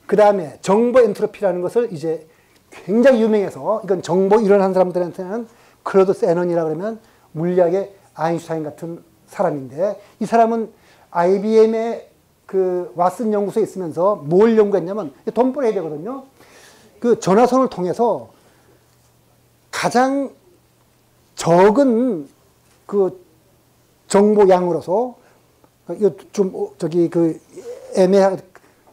그 다음에 정보 엔트로피라는 것을 이제 굉장히 유명해서, 이건 정보 이론하는 사람들한테는 클로드 세넌이라 그러면 물리학의 아인슈타인 같은 사람인데, 이 사람은 IBM의 그 왓슨 연구소에 있으면서 뭘 연구했냐면, 돈 벌어야 되거든요. 그 전화선을 통해서 가장 적은 그 정보 양으로서 애매한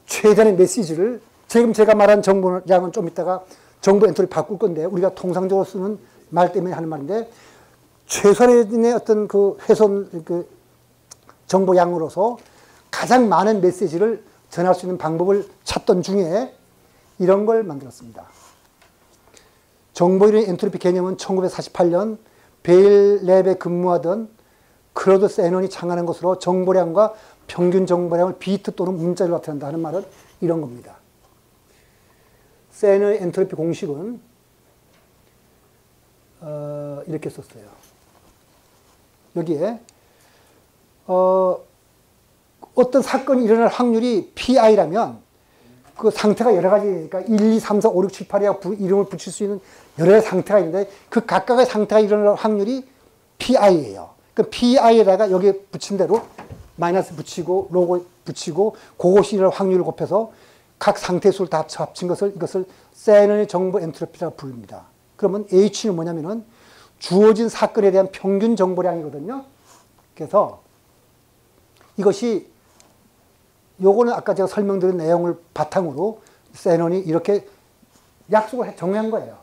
최대한의 메시지를, 지금 제가 말한 정보 양은 좀 이따가 정보 엔트로피 바꿀 건데, 우리가 통상적으로 쓰는 말 때문에 하는 말인데, 최소한의 어떤 그 훼손, 그 정보 양으로서 가장 많은 메시지를 전할 수 있는 방법을 찾던 중에 이런 걸 만들었습니다. 정보 이론 엔트로피 개념은 1948년 베일랩에 근무하던 클로드 세넌이 창안한 것으로 정보량과 평균 정보량을 비트 또는 문자로 나타낸다 하는 말은 이런 겁니다. 세넌의 엔트로피 공식은 이렇게 썼어요. 여기에 어떤 사건이 일어날 확률이 PI라면 그 상태가 여러 가지니까 1, 2, 3, 4, 5, 6, 7, 8이야 이름을 붙일 수 있는 여러 가지 상태가 있는데, 그 각각의 상태가 일어날 확률이 PI예요. 그 PI에다가 여기에 붙인 대로 마이너스 붙이고 로고 붙이고 그것이 일어날 확률을 곱해서 각 상태 수를 다 합친 이것을 세넌의 정보 엔트로피라고 부릅니다. 그러면 H는 뭐냐면은 주어진 사건에 대한 평균 정보량이거든요. 그래서 이것이, 요거는 아까 제가 설명드린 내용을 바탕으로 세넌이 이렇게 약속을 정한 거예요.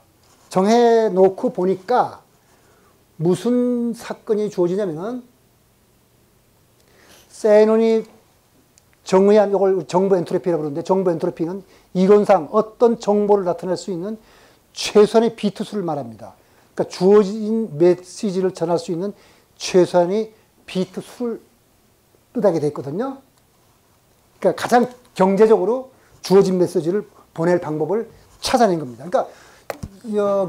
정해놓고 보니까 무슨 사건이 주어지냐면은, 세논이 정의한, 이걸 정보 엔트로피라고 그러는데, 정보 엔트로피는 이론상 어떤 정보를 나타낼 수 있는 최소한의 비트 수를 말합니다. 그러니까 주어진 메시지를 전할 수 있는 최소한의 비트 수를 뜻하게 돼 있거든요. 그러니까 가장 경제적으로 주어진 메시지를 보낼 방법을 찾아낸 겁니다. 그러니까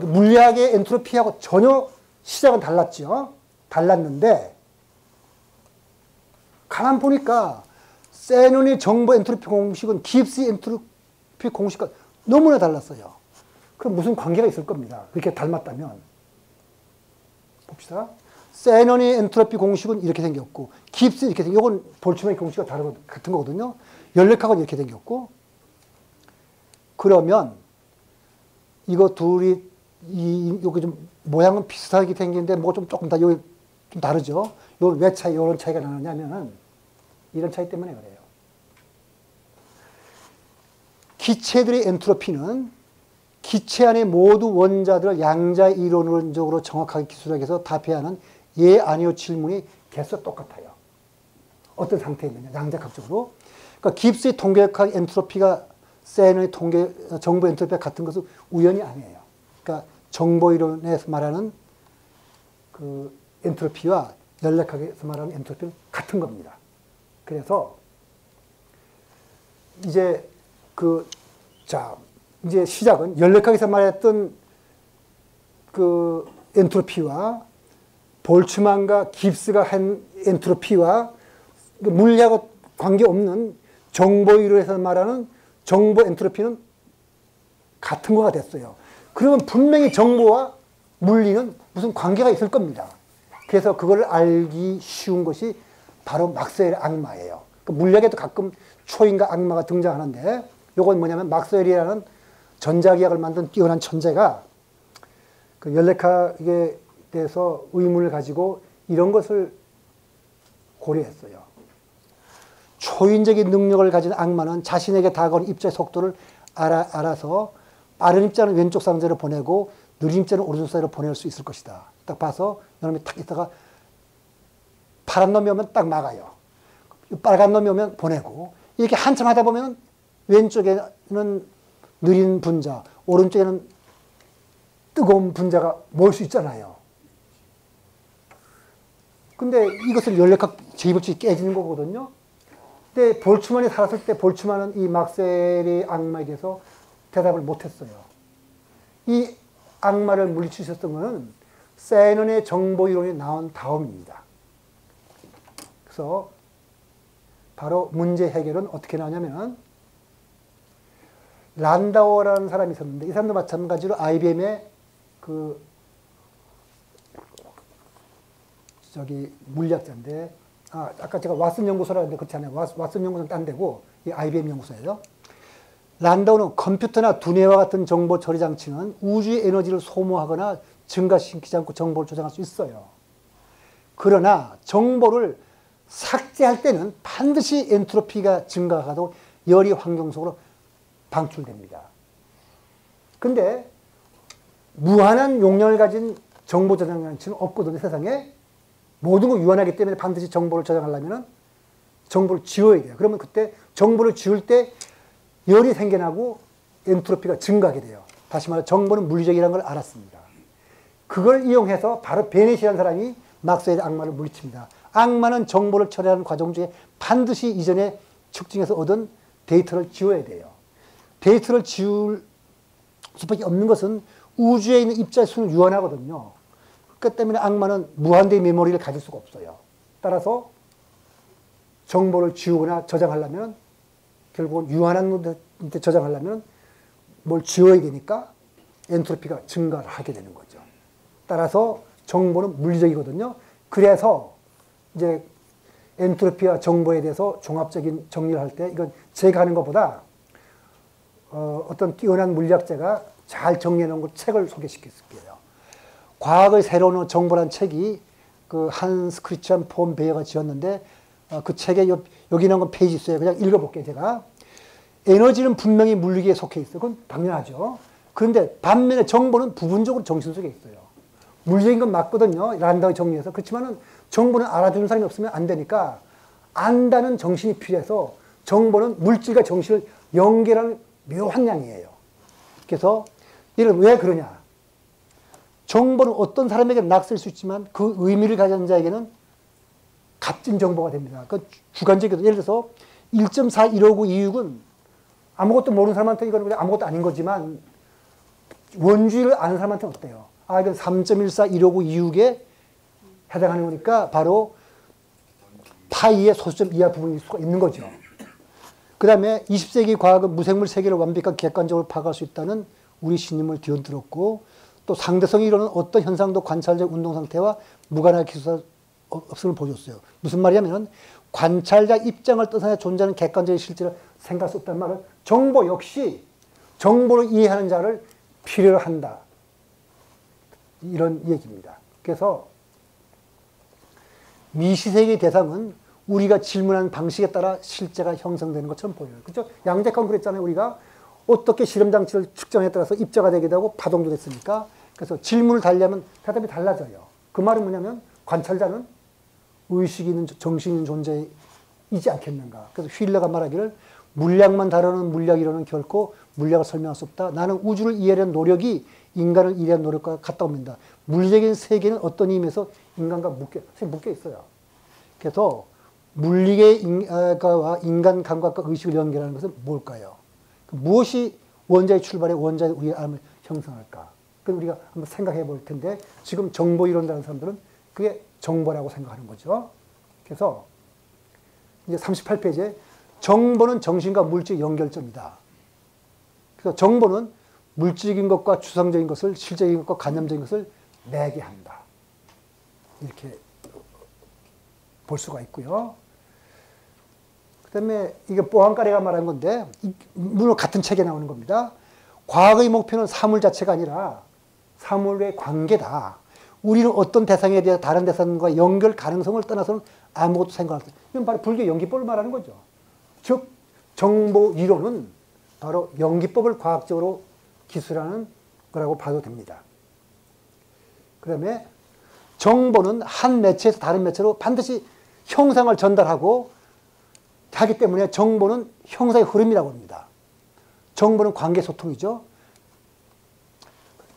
물리학의 엔트로피하고 전혀 시작은 달랐죠. 달랐는데 가만 보니까 세논의 정보 엔트로피 공식은 깁스 엔트로피 공식과 너무나 달랐어요. 그럼 무슨 관계가 있을 겁니다. 그렇게 닮았다면. 봅시다. 세논의 엔트로피 공식은 이렇게 생겼고, 깁스 이렇게 생겼고, 이건 볼츠만의 공식과 같은 거거든요. 연력학은 이렇게 생겼고, 그러면 이거 둘이 여기 좀 모양은 비슷하게 생기는데 뭐 좀 조금 다 여기 좀 다르죠. 이건 왜 이런 차이가 나느냐면은 이런 차이 때문에 그래요. 기체들의 엔트로피는 기체 안의 모두 원자들을 양자 이론적으로 정확하게 기술해서 답해야 하는 예 아니요 질문이 개수가 똑같아요. 어떤 상태에 있느냐, 양자각적으로. 그러니까 깁스의 통계학 엔트로피가 세논의 정보 엔트로피가 같은 것은 우연이 아니에요. 그러니까 정보 이론에서 말하는 그 엔트로피와 연력학에서 말하는 엔트로피는 같은 겁니다. 그래서 이제 이제 시작은 연력학에서 말했던 그 엔트로피와 볼츠만과 깁스가 한 엔트로피와 물리하고 관계없는 정보 이론에서 말하는 정보 엔트로피는 같은 거가 됐어요. 그러면 분명히 정보와 물리는 무슨 관계가 있을 겁니다. 그래서 그걸 알기 쉬운 것이 바로 막스웰의 악마예요. 물리학에도 가끔 초인과 악마가 등장하는데, 이건 뭐냐면 막스웰이라는 전자기학을 만든 뛰어난 천재가 그 연력학에 대해서 의문을 가지고 이런 것을 고려했어요. 초인적인 능력을 가진 악마는 자신에게 다가오는 입자의 속도를 알아서 빠른 입자는 왼쪽 상자로 보내고 느린 입자는 오른쪽 상자로 보낼 수 있을 것이다. 딱 봐서 이놈이 탁 있다가 파란 놈이 오면 딱 막아요. 빨간 놈이 오면 보내고, 이렇게 한참 하다 보면 왼쪽에는 느린 분자, 오른쪽에는 뜨거운 분자가 모일 수 있잖아요. 근데 이것은 연력학 제2법칙이 깨지는 거거든요. 근데 볼츠만이 살았을 때 볼츠만은 이 막셀의 악마에 대해서 대답을 못했어요. 이 악마를 물리치셨던 것은 세넌의 정보 이론이 나온 다음입니다. 그래서 바로 문제 해결은 어떻게 나오냐면 란다워라는 사람이 있었는데 이 사람도 마찬가지로 IBM의 물리학자인데 아까 제가 왓슨 연구소라고 했는데 그렇지 않아요. 왓슨 연구소는 딴 데고 이 IBM 연구소예요. 란다우는 컴퓨터나 두뇌와 같은 정보 처리 장치는 우주의 에너지를 소모하거나 증가시키지 않고 정보를 조작할 수 있어요. 그러나 정보를 삭제할 때는 반드시 엔트로피가 증가하고 열이 환경 속으로 방출됩니다. 근데 무한한 용량을 가진 정보 저장 장치는 없거든요, 세상에. 모든 걸 유한하기 때문에 반드시 정보를 저장하려면 정보를 지워야 돼요. 그러면 그때 정보를 지울 때 열이 생겨나고 엔트로피가 증가하게 돼요. 다시 말해 정보는 물리적이라는 걸 알았습니다. 그걸 이용해서 바로 베넷이라는 사람이 막스웰의 악마를 물리칩니다. 악마는 정보를 처리하는 과정 중에 반드시 이전에 측정해서 얻은 데이터를 지워야 돼요. 데이터를 지울 수밖에 없는 것은 우주에 있는 입자의 수는 유한하거든요. 그렇기 때문에 악마는 무한대의 메모리를 가질 수가 없어요. 따라서 정보를 지우거나 저장하려면 결국은 유한한 데 저장하려면 뭘 지워야 되니까 엔트로피가 증가를 하게 되는 거죠. 따라서 정보는 물리적이거든요. 그래서 이제 엔트로피와 정보에 대해서 종합적인 정리를 할 때 이건 제가 하는 것보다 어떤 뛰어난 물리학자가 잘 정리해 놓은 책을 소개시킬게요. 과학의 새로운 정보라는 책이 그 한스 크리스찬 폰 베어가 지었는데 그 책에 여기 있는 건 페이지 있어요. 그냥 읽어볼게요, 제가. 에너지는 분명히 물리기에 속해 있어요. 그건 당연하죠. 그런데 반면에 정보는 부분적으로 정신 속에 있어요. 물리적인 건 맞거든요. 란다우의 정리해서. 그렇지만은 정보는 알아주는 사람이 없으면 안 되니까 안다는 정신이 필요해서 정보는 물질과 정신을 연결하는 묘한 양이에요. 그래서 이런 왜 그러냐. 정보는 어떤 사람에게는 낯설 수 있지만 그 의미를 가진 자에게는 값진 정보가 됩니다. 그 주관적이거든요. 예를 들어서 1.415926은 아무것도 모르는 사람한테 이거는 그냥 아무것도 아닌 거지만 원주의를 아는 사람한테는 어때요? 아, 이건 3.141596에 해당하는 거니까 바로 파이의 소수점 이하 부분일 수가 있는 거죠. 그 다음에 20세기 과학은 무생물 세계를 완벽한 객관적으로 파악할 수 있다는 우리 신임을 뒤흔들었고 또 상대성 이론은 어떤 현상도 관찰적 운동 상태와 무관한 기술 없음을 보여줬어요. 무슨 말이냐면 관찰자 입장을 떠나서 존재하는 객관적인 실제를 생각할 수 없다는 말은 정보 역시 정보를 이해하는 자를 필요로 한다. 이런 얘기입니다. 그래서 미시세계의 대상은 우리가 질문하는 방식에 따라 실제가 형성되는 것처럼 보여요. 그렇죠? 양자권 그랬잖아요. 우리가 어떻게 실험장치를 측정에 따라서 입자가 되기도 하고 파동도 됐으니까. 그래서 질문을 달리하면 대답이 달라져요. 그 말은 뭐냐면 관찰자는 의식이 있는 정신이 있는 존재이지 않겠는가. 그래서 휠러가 말하기를 물리학만 다루는 물리학이론은 결코 물리학을 설명할 수 없다. 나는 우주를 이해하려는 노력이 인간을 이해하는 노력과 같다고 봅니다. 물리적인 세계는 어떤 의미에서 인간과 묶여 있어요. 그래서 물리계와 인간 감각과 의식을 연결하는 것은 뭘까요? 무엇이 원자의 출발에 원자의 우리의 암을 형성할까? 그걸 우리가 한번 생각해 볼 텐데 지금 정보 이론이라는 사람들은 그게 정보라고 생각하는 거죠. 그래서 이제 38페이지에 정보는 정신과 물질의 연결점이다. 그래서 정보는 물질적인 것과 추상적인 것을 실제적인 것과 관념적인 것을 매개 한다. 이렇게 볼 수가 있고요. 그 다음에 이게 뽀한까레가 말한 건데 물론 같은 책에 나오는 겁니다. 과학의 목표는 사물 자체가 아니라 사물의 관계다. 우리는 어떤 대상에 대해 다른 대상과 연결 가능성을 떠나서는 아무것도 생각할 수 없다. 이건 바로 불교 연기법을 말하는 거죠. 즉 정보 이론은 바로 연기법을 과학적으로 기술하는 거라고 봐도 됩니다. 그 다음에 정보는 한 매체에서 다른 매체로 반드시 형상을 전달하고 하기 때문에 정보는 형상의 흐름이라고 합니다. 정보는 관계 소통이죠.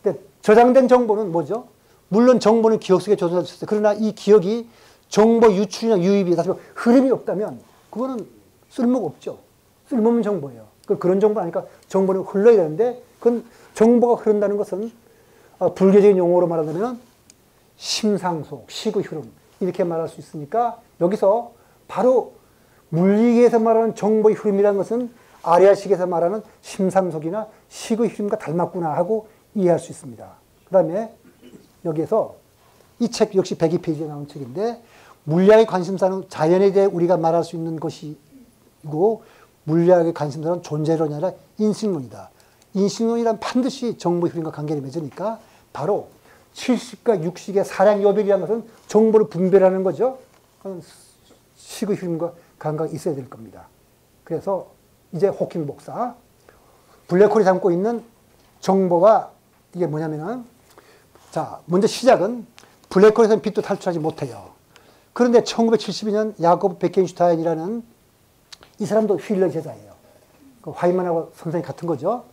근데 저장된 정보는 뭐죠? 물론 정보는 기억 속에 저장될 수 있어요. 그러나 이 기억이 정보 유출이나 유입이 다시 흐름이 없다면 그거는 쓸모가 없죠. 쓸모없는 정보예요. 그런 정보 아니까 정보는 흘러야 되는데 그건 정보가 흐른다는 것은 불교적인 용어로 말하자면 심상속, 시의 흐름 이렇게 말할 수 있으니까 여기서 바로 물리계에서 말하는 정보의 흐름이라는 것은 아리아식에서 말하는 심상속이나 시의 흐름과 닮았구나 하고 이해할 수 있습니다. 그 다음에 여기에서 이 책 역시 102페이지에 나온 책인데 물리학의 관심사는 자연에 대해 우리가 말할 수 있는 것이고 물리학의 관심사는 존재론이 아니라 인식론이다. 인식론이란 반드시 정보의 흐름과 관계를 맺으니까 바로 70과 60의 사량요별이라는 것은 정보를 분별하는 거죠. 식의 흐름과 감각이 있어야 될 겁니다. 그래서 이제 호킹 목사 블랙홀이 담고 있는 정보가 이게 뭐냐면은 자 먼저 시작은 블랙홀에서는 빛도 탈출하지 못해요. 그런데 1972년 야코브 베켄슈타인이라는 이 사람도 휠러 제자예요. 그 화이만하고 선생이 같은 거죠.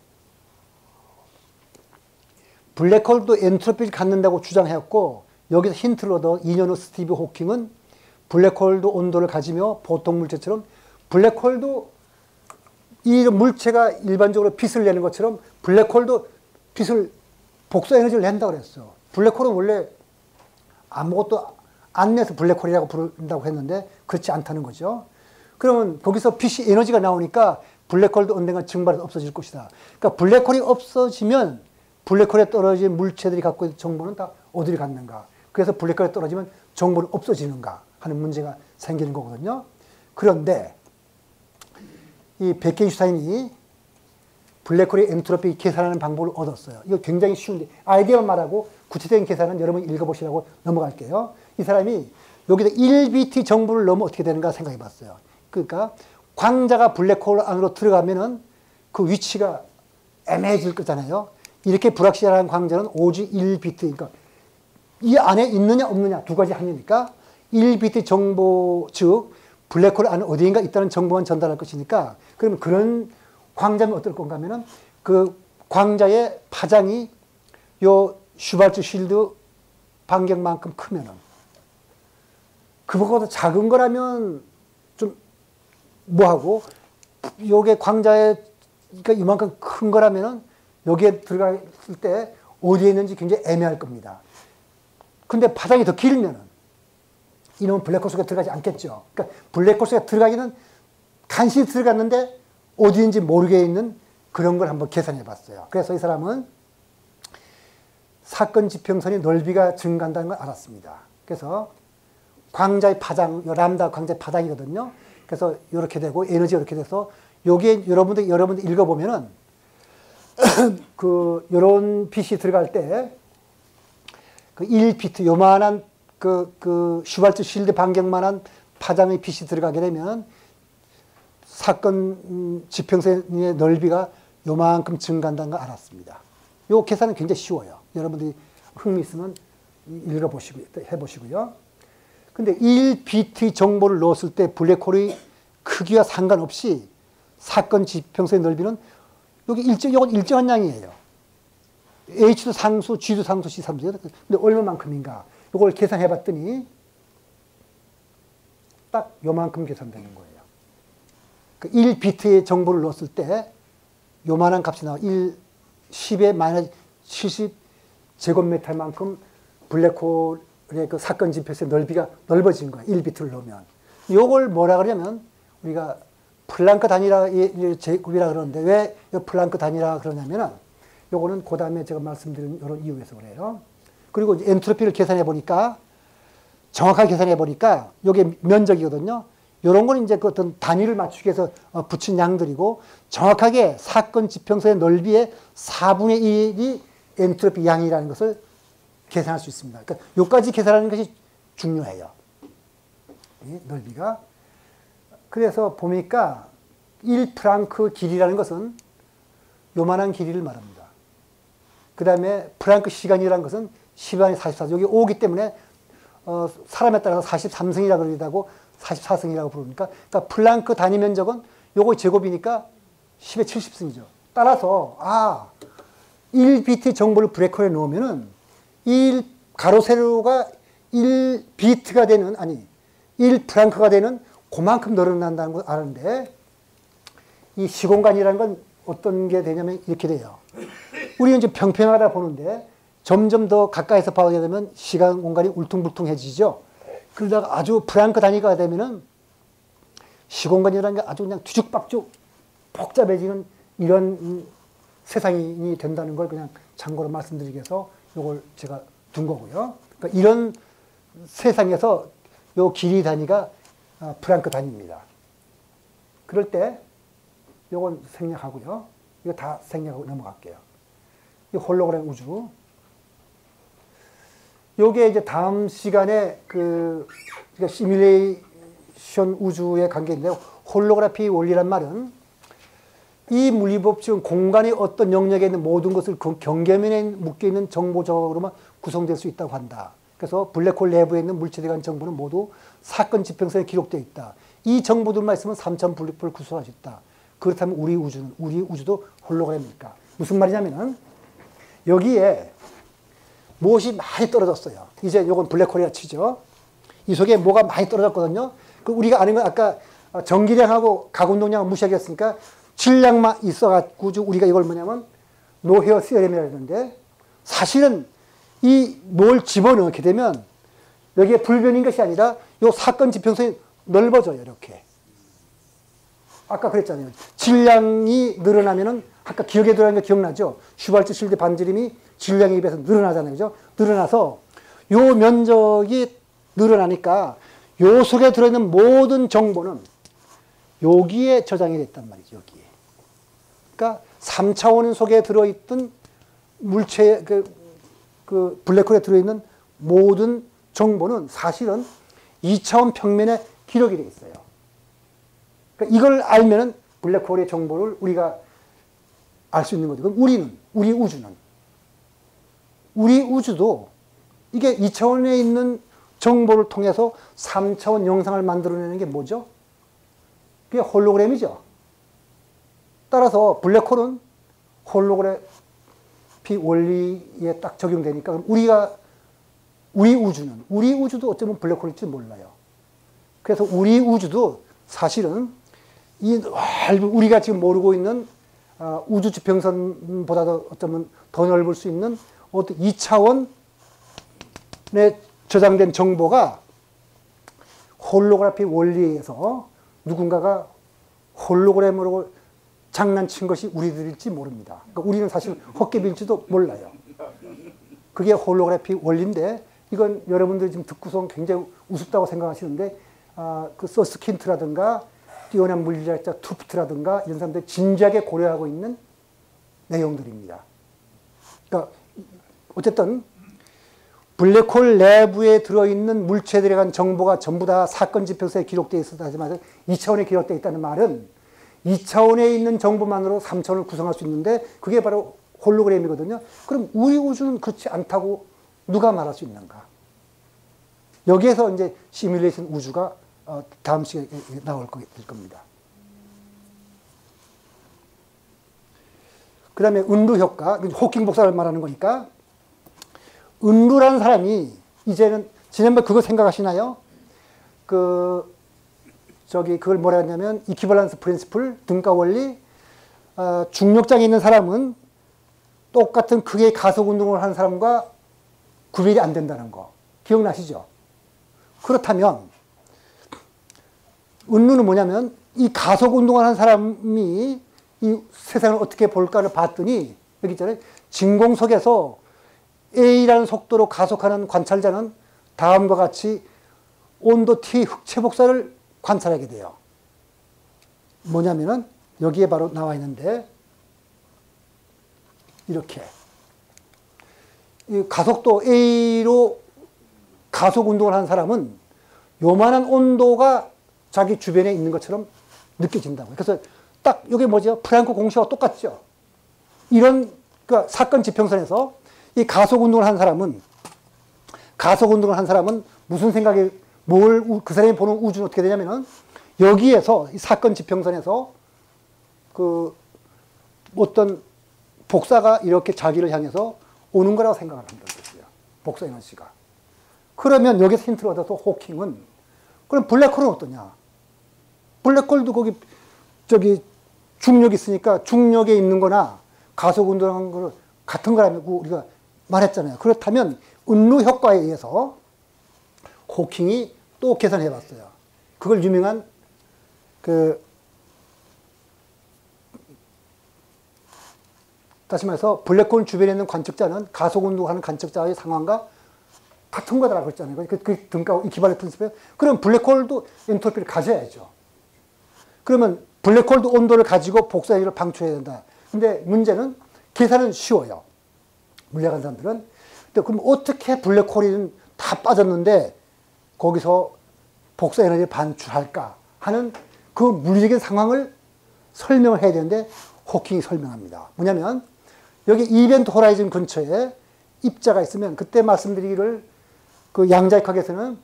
블랙홀도 엔트로피를 갖는다고 주장했고 여기서 힌트를 얻어 2년 후 스티브 호킹은 블랙홀도 온도를 가지며 보통 물체처럼 블랙홀도 이 물체가 일반적으로 빛을 내는 것처럼 블랙홀도 빛을 복수 에너지를 낸다고 그랬어. 블랙홀은 원래 아무것도 안 내서 블랙홀이라고 부른다고 했는데 그렇지 않다는 거죠. 그러면 거기서 빛이 에너지가 나오니까 블랙홀도 언젠가 증발해서 없어질 것이다. 그러니까 블랙홀이 없어지면 블랙홀에 떨어진 물체들이 갖고 있는 정보는 다 어디를 갔는가. 그래서 블랙홀에 떨어지면 정보는 없어지는가 하는 문제가 생기는 거거든요. 그런데 이 베켄슈타인이 블랙홀의 엔트로피 계산하는 방법을 얻었어요. 이거 굉장히 쉬운데 아이디어만 말하고 구체적인 계산은 여러분 읽어보시라고 넘어갈게요. 이 사람이 여기서 1BT 정보를 넣으면 어떻게 되는가 생각해 봤어요. 그러니까 광자가 블랙홀 안으로 들어가면은 그 위치가 애매해질 거잖아요. 이렇게 불확실한 광자는 오직 1비트, 그러니까 이 안에 있느냐 없느냐 두 가지 항이니까 1비트 정보, 즉 블랙홀 안에 어디인가 있다는 정보만 전달할 것이니까 그러면 그런 광자면 어떨 건가 하면은 그 광자의 파장이 요 슈발츠실드 반경만큼 크면은 그거보다 작은 거라면 좀 뭐하고 요게 광자의 그러니까 이만큼 큰 거라면은 여기에 들어갔을 때 어디에 있는지 굉장히 애매할 겁니다. 근데 파장이 더 길면은 이놈은 블랙홀 속에 들어가지 않겠죠. 그러니까 블랙홀 속에 들어가기는 간신히 들어갔는데 어디인지 모르게 있는 그런 걸 한번 계산해 봤어요. 그래서 이 사람은 사건 지평선의 넓이가 증가한다는 걸 알았습니다. 그래서 광자의 파장, 람다 광자의 파장이거든요. 그래서 이렇게 되고 에너지가 이렇게 돼서 여기에 여러분들 읽어보면은 그 요런 빛이 들어갈 때 그 1비트 요만한 그 슈발츠 실드 반경만한 파장의 빛이 들어가게 되면 사건 지평선의 넓이가 요만큼 증가한다는 걸 알았습니다. 요 계산은 굉장히 쉬워요. 여러분들이 흥미 있으면 읽어보시고 해보시고요. 근데 1BT 정보를 넣었을 때 블랙홀의 크기와 상관없이 사건 지평선의 넓이는 이건 일정한 양이에요. H도 상수, G도 상수, C 상수예요. 근데 얼마만큼인가? 이걸 계산해 봤더니 딱 요만큼 계산되는 거예요. 그 1비트의 정보를 넣었을 때 요만한 값이 나와 10의 마이너스 70 제곱미터만큼 블랙홀의 그 사건 지표의 넓이가 넓어진 거예요. 1비트를 넣으면. 요걸 뭐라 그러냐면 우리가 플랑크 단위라 제곱이라 그러는데 왜 플랑크 단위라 그러냐면은 요거는 그 다음에 제가 말씀드린 이런 이유에서 그래요. 그리고 엔트로피를 계산해 보니까 정확하게 계산해 보니까 요게 면적이거든요. 요런 거는 이제 그 어떤 단위를 맞추기 위해서 붙인 양들이고 정확하게 사건 지평선의 넓이의 4분의 1이 엔트로피 양이라는 것을 계산할 수 있습니다. 그러니까 요까지 계산하는 것이 중요해요. 이 넓이가. 그래서 보니까 1프랑크 길이라는 것은 요만한 길이를 말합니다. 그 다음에 프랑크 시간이라는 것은 10안에 44. 여기 5기 때문에 사람에 따라서 43승이라고 그러기도 하고 44승이라고 부르니까 그러니까 플랑크 단위 면적은 요거 제곱이니까 10의 70승이죠. 따라서 1비트 정보를 블랙홀에 넣으면은 1 가로 세로가 1비트가 되는 1프랑크가 되는 그만큼 늘어난다는 걸 아는데 이 시공간이라는 건 어떤 게 되냐면 이렇게 돼요. 우리는 이제 평평하다 보는데 점점 더 가까이서 봐게 되면 시간 공간이 울퉁불퉁해지죠. 그러다가 아주 프랑크 단위가 되면은 시공간이라는 게 아주 그냥 뒤죽박죽 복잡해지는 이런 세상이 된다는 걸 그냥 참고로 말씀드리기 위해서 이걸 제가 둔 거고요. 그러니까 이런 세상에서 요 길이 단위가 프랑크 단위입니다. 그럴 때 요건 생략하고요. 이거 다 생략하고 넘어갈게요. 이 홀로그램 우주. 요게 이제 다음 시간에 시뮬레이션 우주의 관계인데요. 홀로그라피 원리란 말은 이 물리법칙은 공간의 어떤 영역에 있는 모든 것을 그 경계면에 묶여있는 정보적으로만 구성될 수 있다고 한다. 그래서 블랙홀 내부에 있는 물체들에 관한 정보는 모두 사건 지평선에 기록되어 있다. 이 정보들만 있으면 3차원 블랙홀을 구성할 수 있다. 그렇다면 우리 우주도 홀로그램입니까? 무슨 말이냐면은 여기에 무엇이 많이 떨어졌어요. 이제 요건 블랙홀이라 치죠. 이 속에 뭐가 많이 떨어졌거든요. 그 우리가 아는 건 아까 전기량하고 가운동량을 무시하겠으니까 질량만 있어가지고 우리가 이걸 뭐냐면 노헤어 시어렘이라 했는데 사실은 이 뭘 집어넣게 되면 여기에 불변인 것이 아니라 요 사건 지평선이 넓어져요. 이렇게. 아까 그랬잖아요. 질량이 늘어나면은 아까 기억에 들어간 거 기억나죠? 슈발츠 실드 반지름이 질량에 비해서 늘어나잖아요. 그죠? 늘어나서 요 면적이 늘어나니까 요 속에 들어있는 모든 정보는 여기에 저장이 됐단 말이죠. 여기에. 그러니까 3차원 속에 들어있던 물체, 그 블랙홀에 들어있는 모든 정보는 사실은 2차원 평면에 기록이 되어 있어요. 그러니까 이걸 알면은 블랙홀의 정보를 우리가 알 수 있는 거죠. 그럼 우리 우주도 이게 2차원에 있는 정보를 통해서 3차원 영상을 만들어내는 게 뭐죠? 그게 홀로그램이죠. 따라서 블랙홀은 홀로그래피 원리에 딱 적용되니까 우리 우주도 어쩌면 블랙홀일지 몰라요. 그래서 우리 우주도 사실은 우리가 지금 모르고 있는 우주 지평선보다도 어쩌면 더 넓을 수 있는 어떤 2차원에 저장된 정보가 홀로그래피 원리에 의해서 누군가가 홀로그램으로 장난친 것이 우리들일지 모릅니다. 그러니까 우리는 사실 헛개비일지도 몰라요. 그게 홀로그래피 원리인데 이건 여러분들이 지금 듣고서 굉장히 우습다고 생각하시는데 그 서스킨트라든가 뛰어난 물리학자 투프트라든가 이런 사람들이 진지하게 고려하고 있는 내용들입니다. 그러니까 어쨌든 블랙홀 내부에 들어있는 물체들에 관한 정보가 전부 다 사건 지평선에 기록되어 있었다 하지만 2차원에 기록되어 있다는 말은 2차원에 있는 정보만으로 3차원을 구성할 수 있는데 그게 바로 홀로그램이거든요. 그럼 우리 우주는 그렇지 않다고 누가 말할 수 있는가? 여기에서 이제 시뮬레이션 우주가 다음 시간에 나올 겁니다. 그 다음에 은루 효과, 호킹 복사를 말하는 거니까 은루라는 사람이 이제는 지난번에 그거 생각하시나요? 그걸 뭐라 했냐면 이퀴벌런스 프린시플, 등가 원리, 중력장에 있는 사람은 똑같은 크기의 가속 운동을 하는 사람과 구별이 안 된다는 거 기억나시죠? 그렇다면 은루는 뭐냐면 이 가속 운동을 하는 사람이 이 세상을 어떻게 볼까를 봤더니 여기 있잖아요. 진공 속에서 A라는 속도로 가속하는 관찰자는 다음과 같이 온도 T 흑체 복사를 관찰하게 돼요. 뭐냐면은 여기에 바로 나와 있는데 이렇게 이 가속도 A로 가속 운동을 하는 사람은 요만한 온도가 자기 주변에 있는 것처럼 느껴진다고요. 그래서 딱 이게 뭐죠? 프랑크 공식과 똑같죠. 이런 그 사건 지평선에서 이 가속 운동을 한 사람은 무슨 생각이 그 사람이 보는 우주는 어떻게 되냐면은 여기에서 이 사건 지평선에서 어떤 복사가 이렇게 자기를 향해서 오는 거라고 생각을 한다는 거예요. 복사 에너지가. 그러면 여기서 힌트를 얻어서 호킹은 그럼 블랙홀은 어떠냐? 블랙홀도 거기 저기 중력이 있으니까 중력에 있는 거나 가속 운동하는 거 같은 거라고 우리가 말했잖아요. 그렇다면 은루 효과에 의해서 호킹이 또 계산해 봤어요. 그걸 유명한 다시 말해서 블랙홀 주변에 있는 관측자는 가속 운동하는 관측자의 상황과 같은 거다라고 했잖아요. 그 등가 이퀴발렌트 프린시플. 그럼 블랙홀도 엔트로피를 가져야죠. 그러면 블랙홀도 온도를 가지고 복사 에너지를 방출해야 된다. 근데 문제는 계산은 쉬워요. 물리학하는 사람들은. 근데 그럼 어떻게 블랙홀이 다 빠졌는데 거기서 복사 에너지를 반출할까 하는 그 물리적인 상황을 설명을 해야 되는데 호킹이 설명합니다. 뭐냐면 여기 이벤트 호라이즌 근처에 입자가 있으면 그때 말씀드리기를 그 양자역학에서는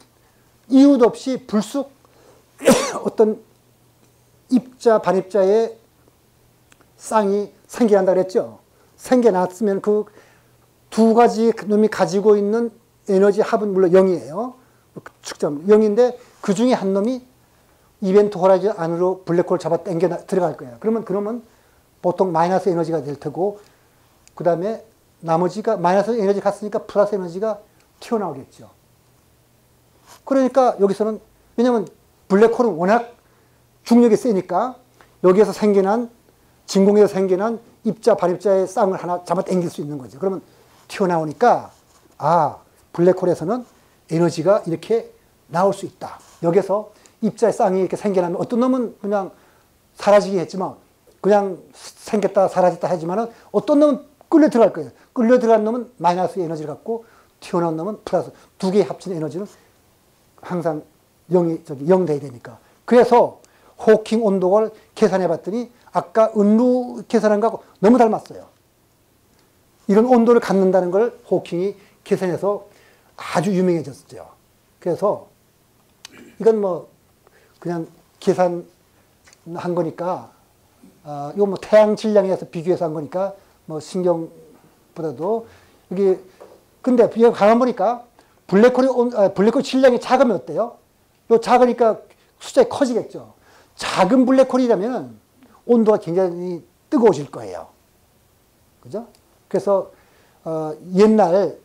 이유도 없이 불쑥 어떤 입자, 반입자의 쌍이 생겨난다 그랬죠. 생겨났으면 그 두 가지 놈이 가지고 있는 에너지 합은 물론 0이에요. 측정 0인데 그 중에 한 놈이 이벤트 호라이즌 안으로 블랙홀을 잡아 당겨 들어갈 거예요. 그러면 보통 마이너스 에너지가 될 테고 그 다음에 나머지가 마이너스 에너지 갔으니까 플러스 에너지가 튀어나오겠죠. 그러니까 여기서는 왜냐하면 블랙홀은 워낙 중력이 세니까 여기에서 생겨난 진공에서 생겨난 입자 반입자의 쌍을 하나 잡아 당길 수 있는 거죠. 그러면 튀어나오니까 블랙홀에서는 에너지가 이렇게 나올 수 있다. 여기서 입자의 쌍이 이렇게 생겨나면 어떤 놈은 그냥 사라지긴 했지만 그냥 생겼다 사라졌다 하지만은 어떤 놈은 끌려 들어갈 거예요. 끌려 들어간 놈은 마이너스 에너지를 갖고 튀어나온 놈은 플러스. 두 개의 합친 에너지는 항상 0 돼야 되니까. 그래서 호킹 온도를 계산해 봤더니 아까 은루 계산한 거하고 너무 닮았어요. 이런 온도를 갖는다는 걸 호킹이 계산해서 아주 유명해졌죠. 그래서 이건 뭐 그냥 계산한 거니까 이거 뭐 태양 질량에서 비교해서 한 거니까 뭐 신경보다도 이게 근데 여기 가만 보니까 블랙홀 질량이 작으면 어때요? 요 작으니까 숫자가 커지겠죠. 작은 블랙홀이라면 온도가 굉장히 뜨거워질 거예요. 그죠? 그래서 옛날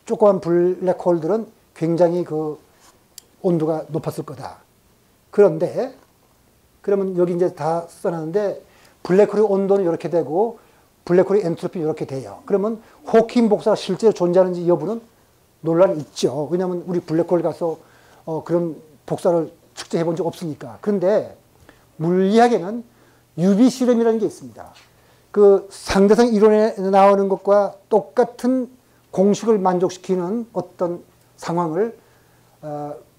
조그만 블랙홀들은 굉장히 그 온도가 높았을 거다. 그런데 그러면 여기 이제 다 써놨는데 블랙홀의 온도는 이렇게 되고 블랙홀의 엔트로피는 이렇게 돼요. 그러면 호킹 복사가 실제로 존재하는지 여부는 논란이 있죠. 왜냐하면 우리 블랙홀 가서 그런 복사를 측정해 본 적 없으니까. 그런데 물리학에는 유비 실험이라는 게 있습니다. 그 상대성 이론에 나오는 것과 똑같은 공식을 만족시키는 어떤 상황을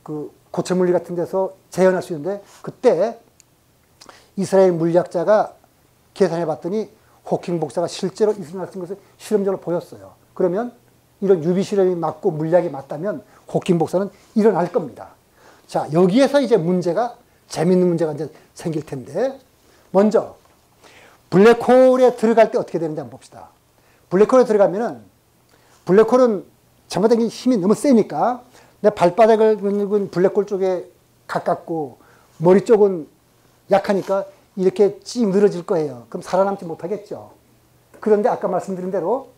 그 고체 물리 같은 데서 재현할 수 있는데 그때 이스라엘 물리학자가 계산해 봤더니 호킹 복사가 실제로 일어날 것을 실험적으로 보였어요. 그러면 이런 유비 실험이 맞고 물리학이 맞다면 호킹 복사는 일어날 겁니다. 자, 여기에서 이제 재밌는 문제가 이제 생길 텐데, 먼저, 블랙홀에 들어갈 때 어떻게 되는지 한번 봅시다. 블랙홀에 들어가면은, 블랙홀은 잘못된 힘이 너무 세니까, 내 발바닥을 긁은 블랙홀 쪽에 가깝고, 머리 쪽은 약하니까 이렇게 찌 늘어질 거예요. 그럼 살아남지 못하겠죠. 그런데 아까 말씀드린 대로,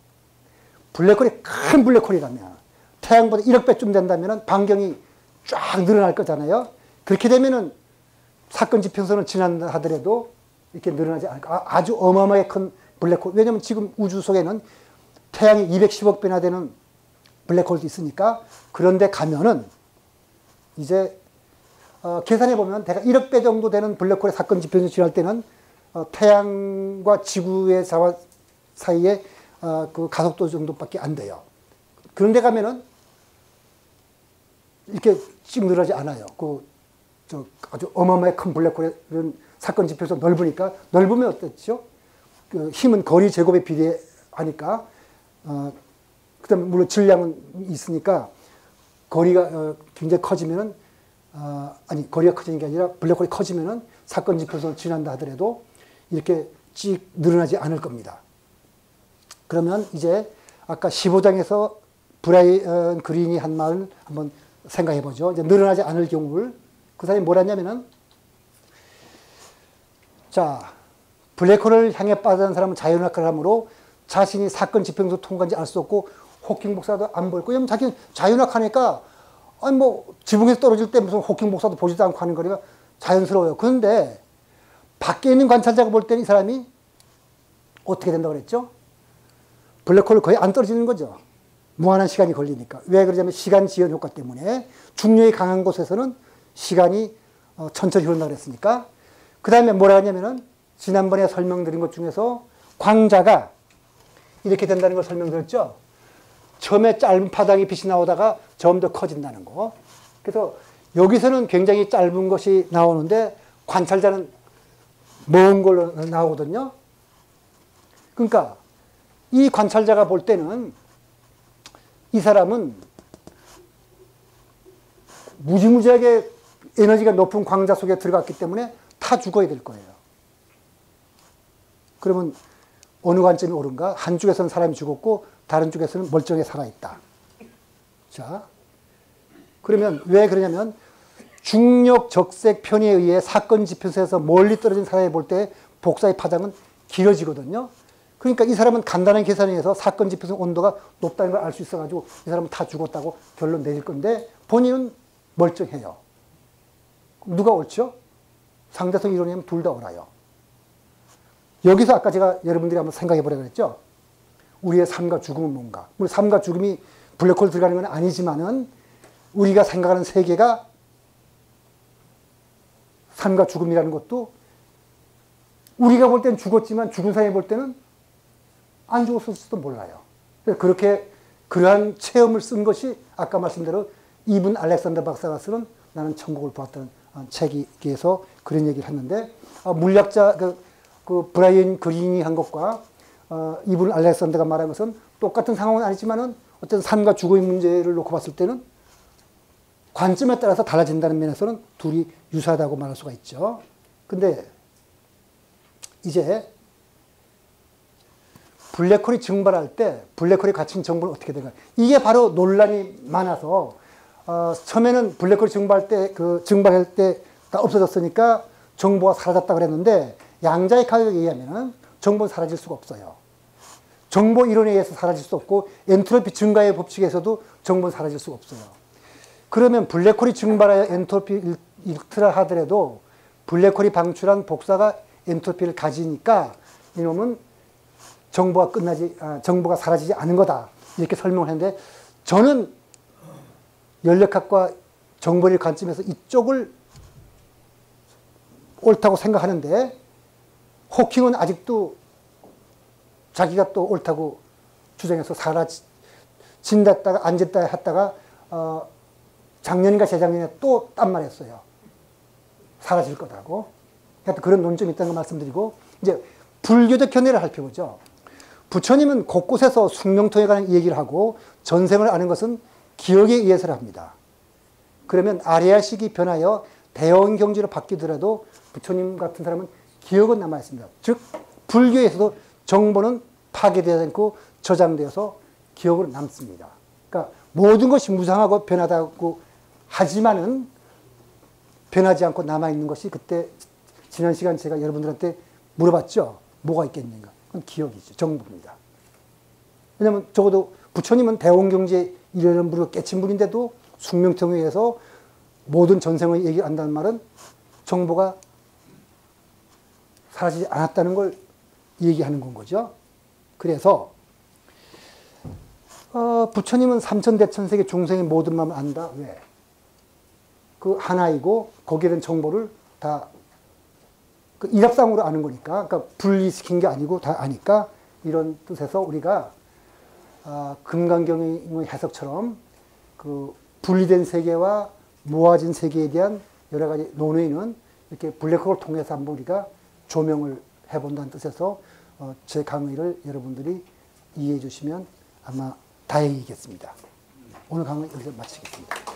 블랙홀이 큰 블랙홀이라면, 태양보다 1억 배쯤 된다면 반경이 쫙 늘어날 거잖아요. 그렇게 되면은 사건 지평선을 지난다 하더라도 이렇게 늘어나지 않을까. 아주 어마어마하게 큰 블랙홀. 왜냐면 지금 우주 속에는 태양이 210억 배나 되는 블랙홀도 있으니까 그런데 가면은 이제 계산해 보면 대략 1억 배 정도 되는 블랙홀의 사건 지평선을 지날 때는 태양과 지구의 사이에 그 가속도 정도밖에 안 돼요. 그런데 가면은 이렇게 쭉 늘어나지 않아요. 아주 어마어마하게 큰 블랙홀의 사건 지표에서 넓으니까, 넓으면 어떻죠? 그 힘은 거리 제곱에 비례하니까, 그 다음에 물론 질량은 있으니까, 거리가 굉장히 커지면은, 거리가 커지는 게 아니라 블랙홀이 커지면은 사건 지표에서 지난다 하더라도 이렇게 찍 늘어나지 않을 겁니다. 그러면 이제 아까 15장에서 브라이언 그린이 한 말을 한번 생각해 보죠. 이제 늘어나지 않을 경우를 그 사람이 뭘 했냐면은 자, 블랙홀을 향해 빠져든 사람은 자연학을 하므로 자신이 사건 지평에서 통과한지 알 수 없고 호킹 복사도 안 보일 거예요. 자기는 자연학 하니까 아니 뭐 지붕에서 떨어질 때 무슨 호킹 복사도 보지도 않고 하는 거니까 자연스러워요. 그런데 밖에 있는 관찰자가 볼 때는 이 사람이 어떻게 된다고 그랬죠? 블랙홀을 거의 안 떨어지는 거죠. 무한한 시간이 걸리니까. 왜 그러냐면 시간 지연 효과 때문에 중력이 강한 곳에서는 시간이 천천히 흐른다고 그랬으니까. 그 다음에 뭐라 하냐면은 지난번에 설명드린 것 중에서 광자가 이렇게 된다는 걸 설명드렸죠. 처음에 짧은 파장이 빛이 나오다가 점점 더 커진다는 거. 그래서 여기서는 굉장히 짧은 것이 나오는데 관찰자는 먼 걸로 나오거든요. 그러니까 이 관찰자가 볼 때는 이 사람은 무지무지하게 에너지가 높은 광자 속에 들어갔기 때문에 다 죽어야 될 거예요. 그러면 어느 관점이 옳은가? 한쪽에서는 사람이 죽었고 다른 쪽에서는 멀쩡하게 살아있다. 자, 그러면 왜 그러냐면 중력 적색 편의에 의해 사건 지표에서 멀리 떨어진 사람이 볼 때 복사의 파장은 길어지거든요. 그러니까 이 사람은 간단한 계산에 의해서 사건 지표성 온도가 높다는 걸 알 수 있어가지고 이 사람은 다 죽었다고 결론 내릴 건데 본인은 멀쩡해요. 누가 옳죠? 상대성 이론이면 둘 다 옳아요. 여기서 아까 제가 여러분들이 한번 생각해 보라고 그랬죠. 우리의 삶과 죽음은 뭔가. 우리 삶과 죽음이 블랙홀 들어가는 건 아니지만은 우리가 생각하는 세계가 삶과 죽음이라는 것도 우리가 볼 때는 죽었지만 죽은 사람이 볼 때는 안 죽었을지도 몰라요. 그렇게 그러한 체험을 쓴 것이 아까 말씀대로 이븐 알렉산더 박사가 쓰는 나는 천국을 보았다는 책에서 그런 얘기를 했는데 물리학자 그 브라이언 그린이 한 것과 이븐 알렉산더가 말한 것은 똑같은 상황은 아니지만은 어떤 삶과 죽음의 문제를 놓고 봤을 때는 관점에 따라서 달라진다는 면에서는 둘이 유사하다고 말할 수가 있죠. 근데 이제 블랙홀이 증발할 때 블랙홀이 갇힌 정보는 어떻게 되는가? 이게 바로 논란이 많아서 처음에는 블랙홀이 증발할 때가 없어졌으니까 정보가 사라졌다고 그랬는데 양자의 가격에 의하면 정보는 사라질 수가 없어요. 정보 이론에 의해서 사라질 수 없고 엔트로피 증가의 법칙에서도 정보는 사라질 수가 없어요. 그러면 블랙홀이 증발하여 엔트로피 일트라 하더라도 블랙홀이 방출한 복사가 엔트로피를 가지니까 이놈은 정보가 사라지지 않은 거다. 이렇게 설명을 했는데 저는 연력학과 정보를 관점에서 이쪽을 옳다고 생각하는데 호킹은 아직도 자기가 또 옳다고 주장해서 사라진다다가 앉았다 했다가 작년인가 재작년에 또 딴 말 했어요. 사라질 거다고. 하여튼 그런 논점이 있다는 걸 말씀드리고 이제 불교적 견해를 살펴보죠. 부처님은 곳곳에서 숙명통에 관한 얘기를 하고 전생을 아는 것은 기억에 의해서라 합니다. 그러면 아리아식이 변하여 대원경지로 바뀌더라도 부처님 같은 사람은 기억은 남아있습니다. 즉 불교에서도 정보는 파괴되지 않고 저장되어서 기억으로 남습니다. 그러니까 모든 것이 무상하고 변하다고 하지만은 변하지 않고 남아있는 것이 그때 지난 시간 제가 여러분들한테 물어봤죠. 뭐가 있겠는가? 그건 기억이죠. 정보입니다. 왜냐하면 적어도 부처님은 대원경지에 이르는 분을 깨친 분인데도 숙명통에 의해서 모든 전생을 얘기한다는 말은 정보가 사라지지 않았다는 걸 얘기하는 건 거죠. 그래서 부처님은 삼천대천세계 중생의 모든 마음을 안다. 왜? 그 하나이고 거기에 대한 정보를 다 그 일합상으로 아는 거니까, 그러니까 분리시킨 게 아니고 다 아니까 이런 뜻에서 우리가 금강경의 해석처럼 그 분리된 세계와 모아진 세계에 대한 여러 가지 논의는 이렇게 블랙홀을 통해서 한번 우리가 조명을 해본다는 뜻에서 제 강의를 여러분들이 이해해 주시면 아마 다행이겠습니다. 오늘 강의 여기서 마치겠습니다.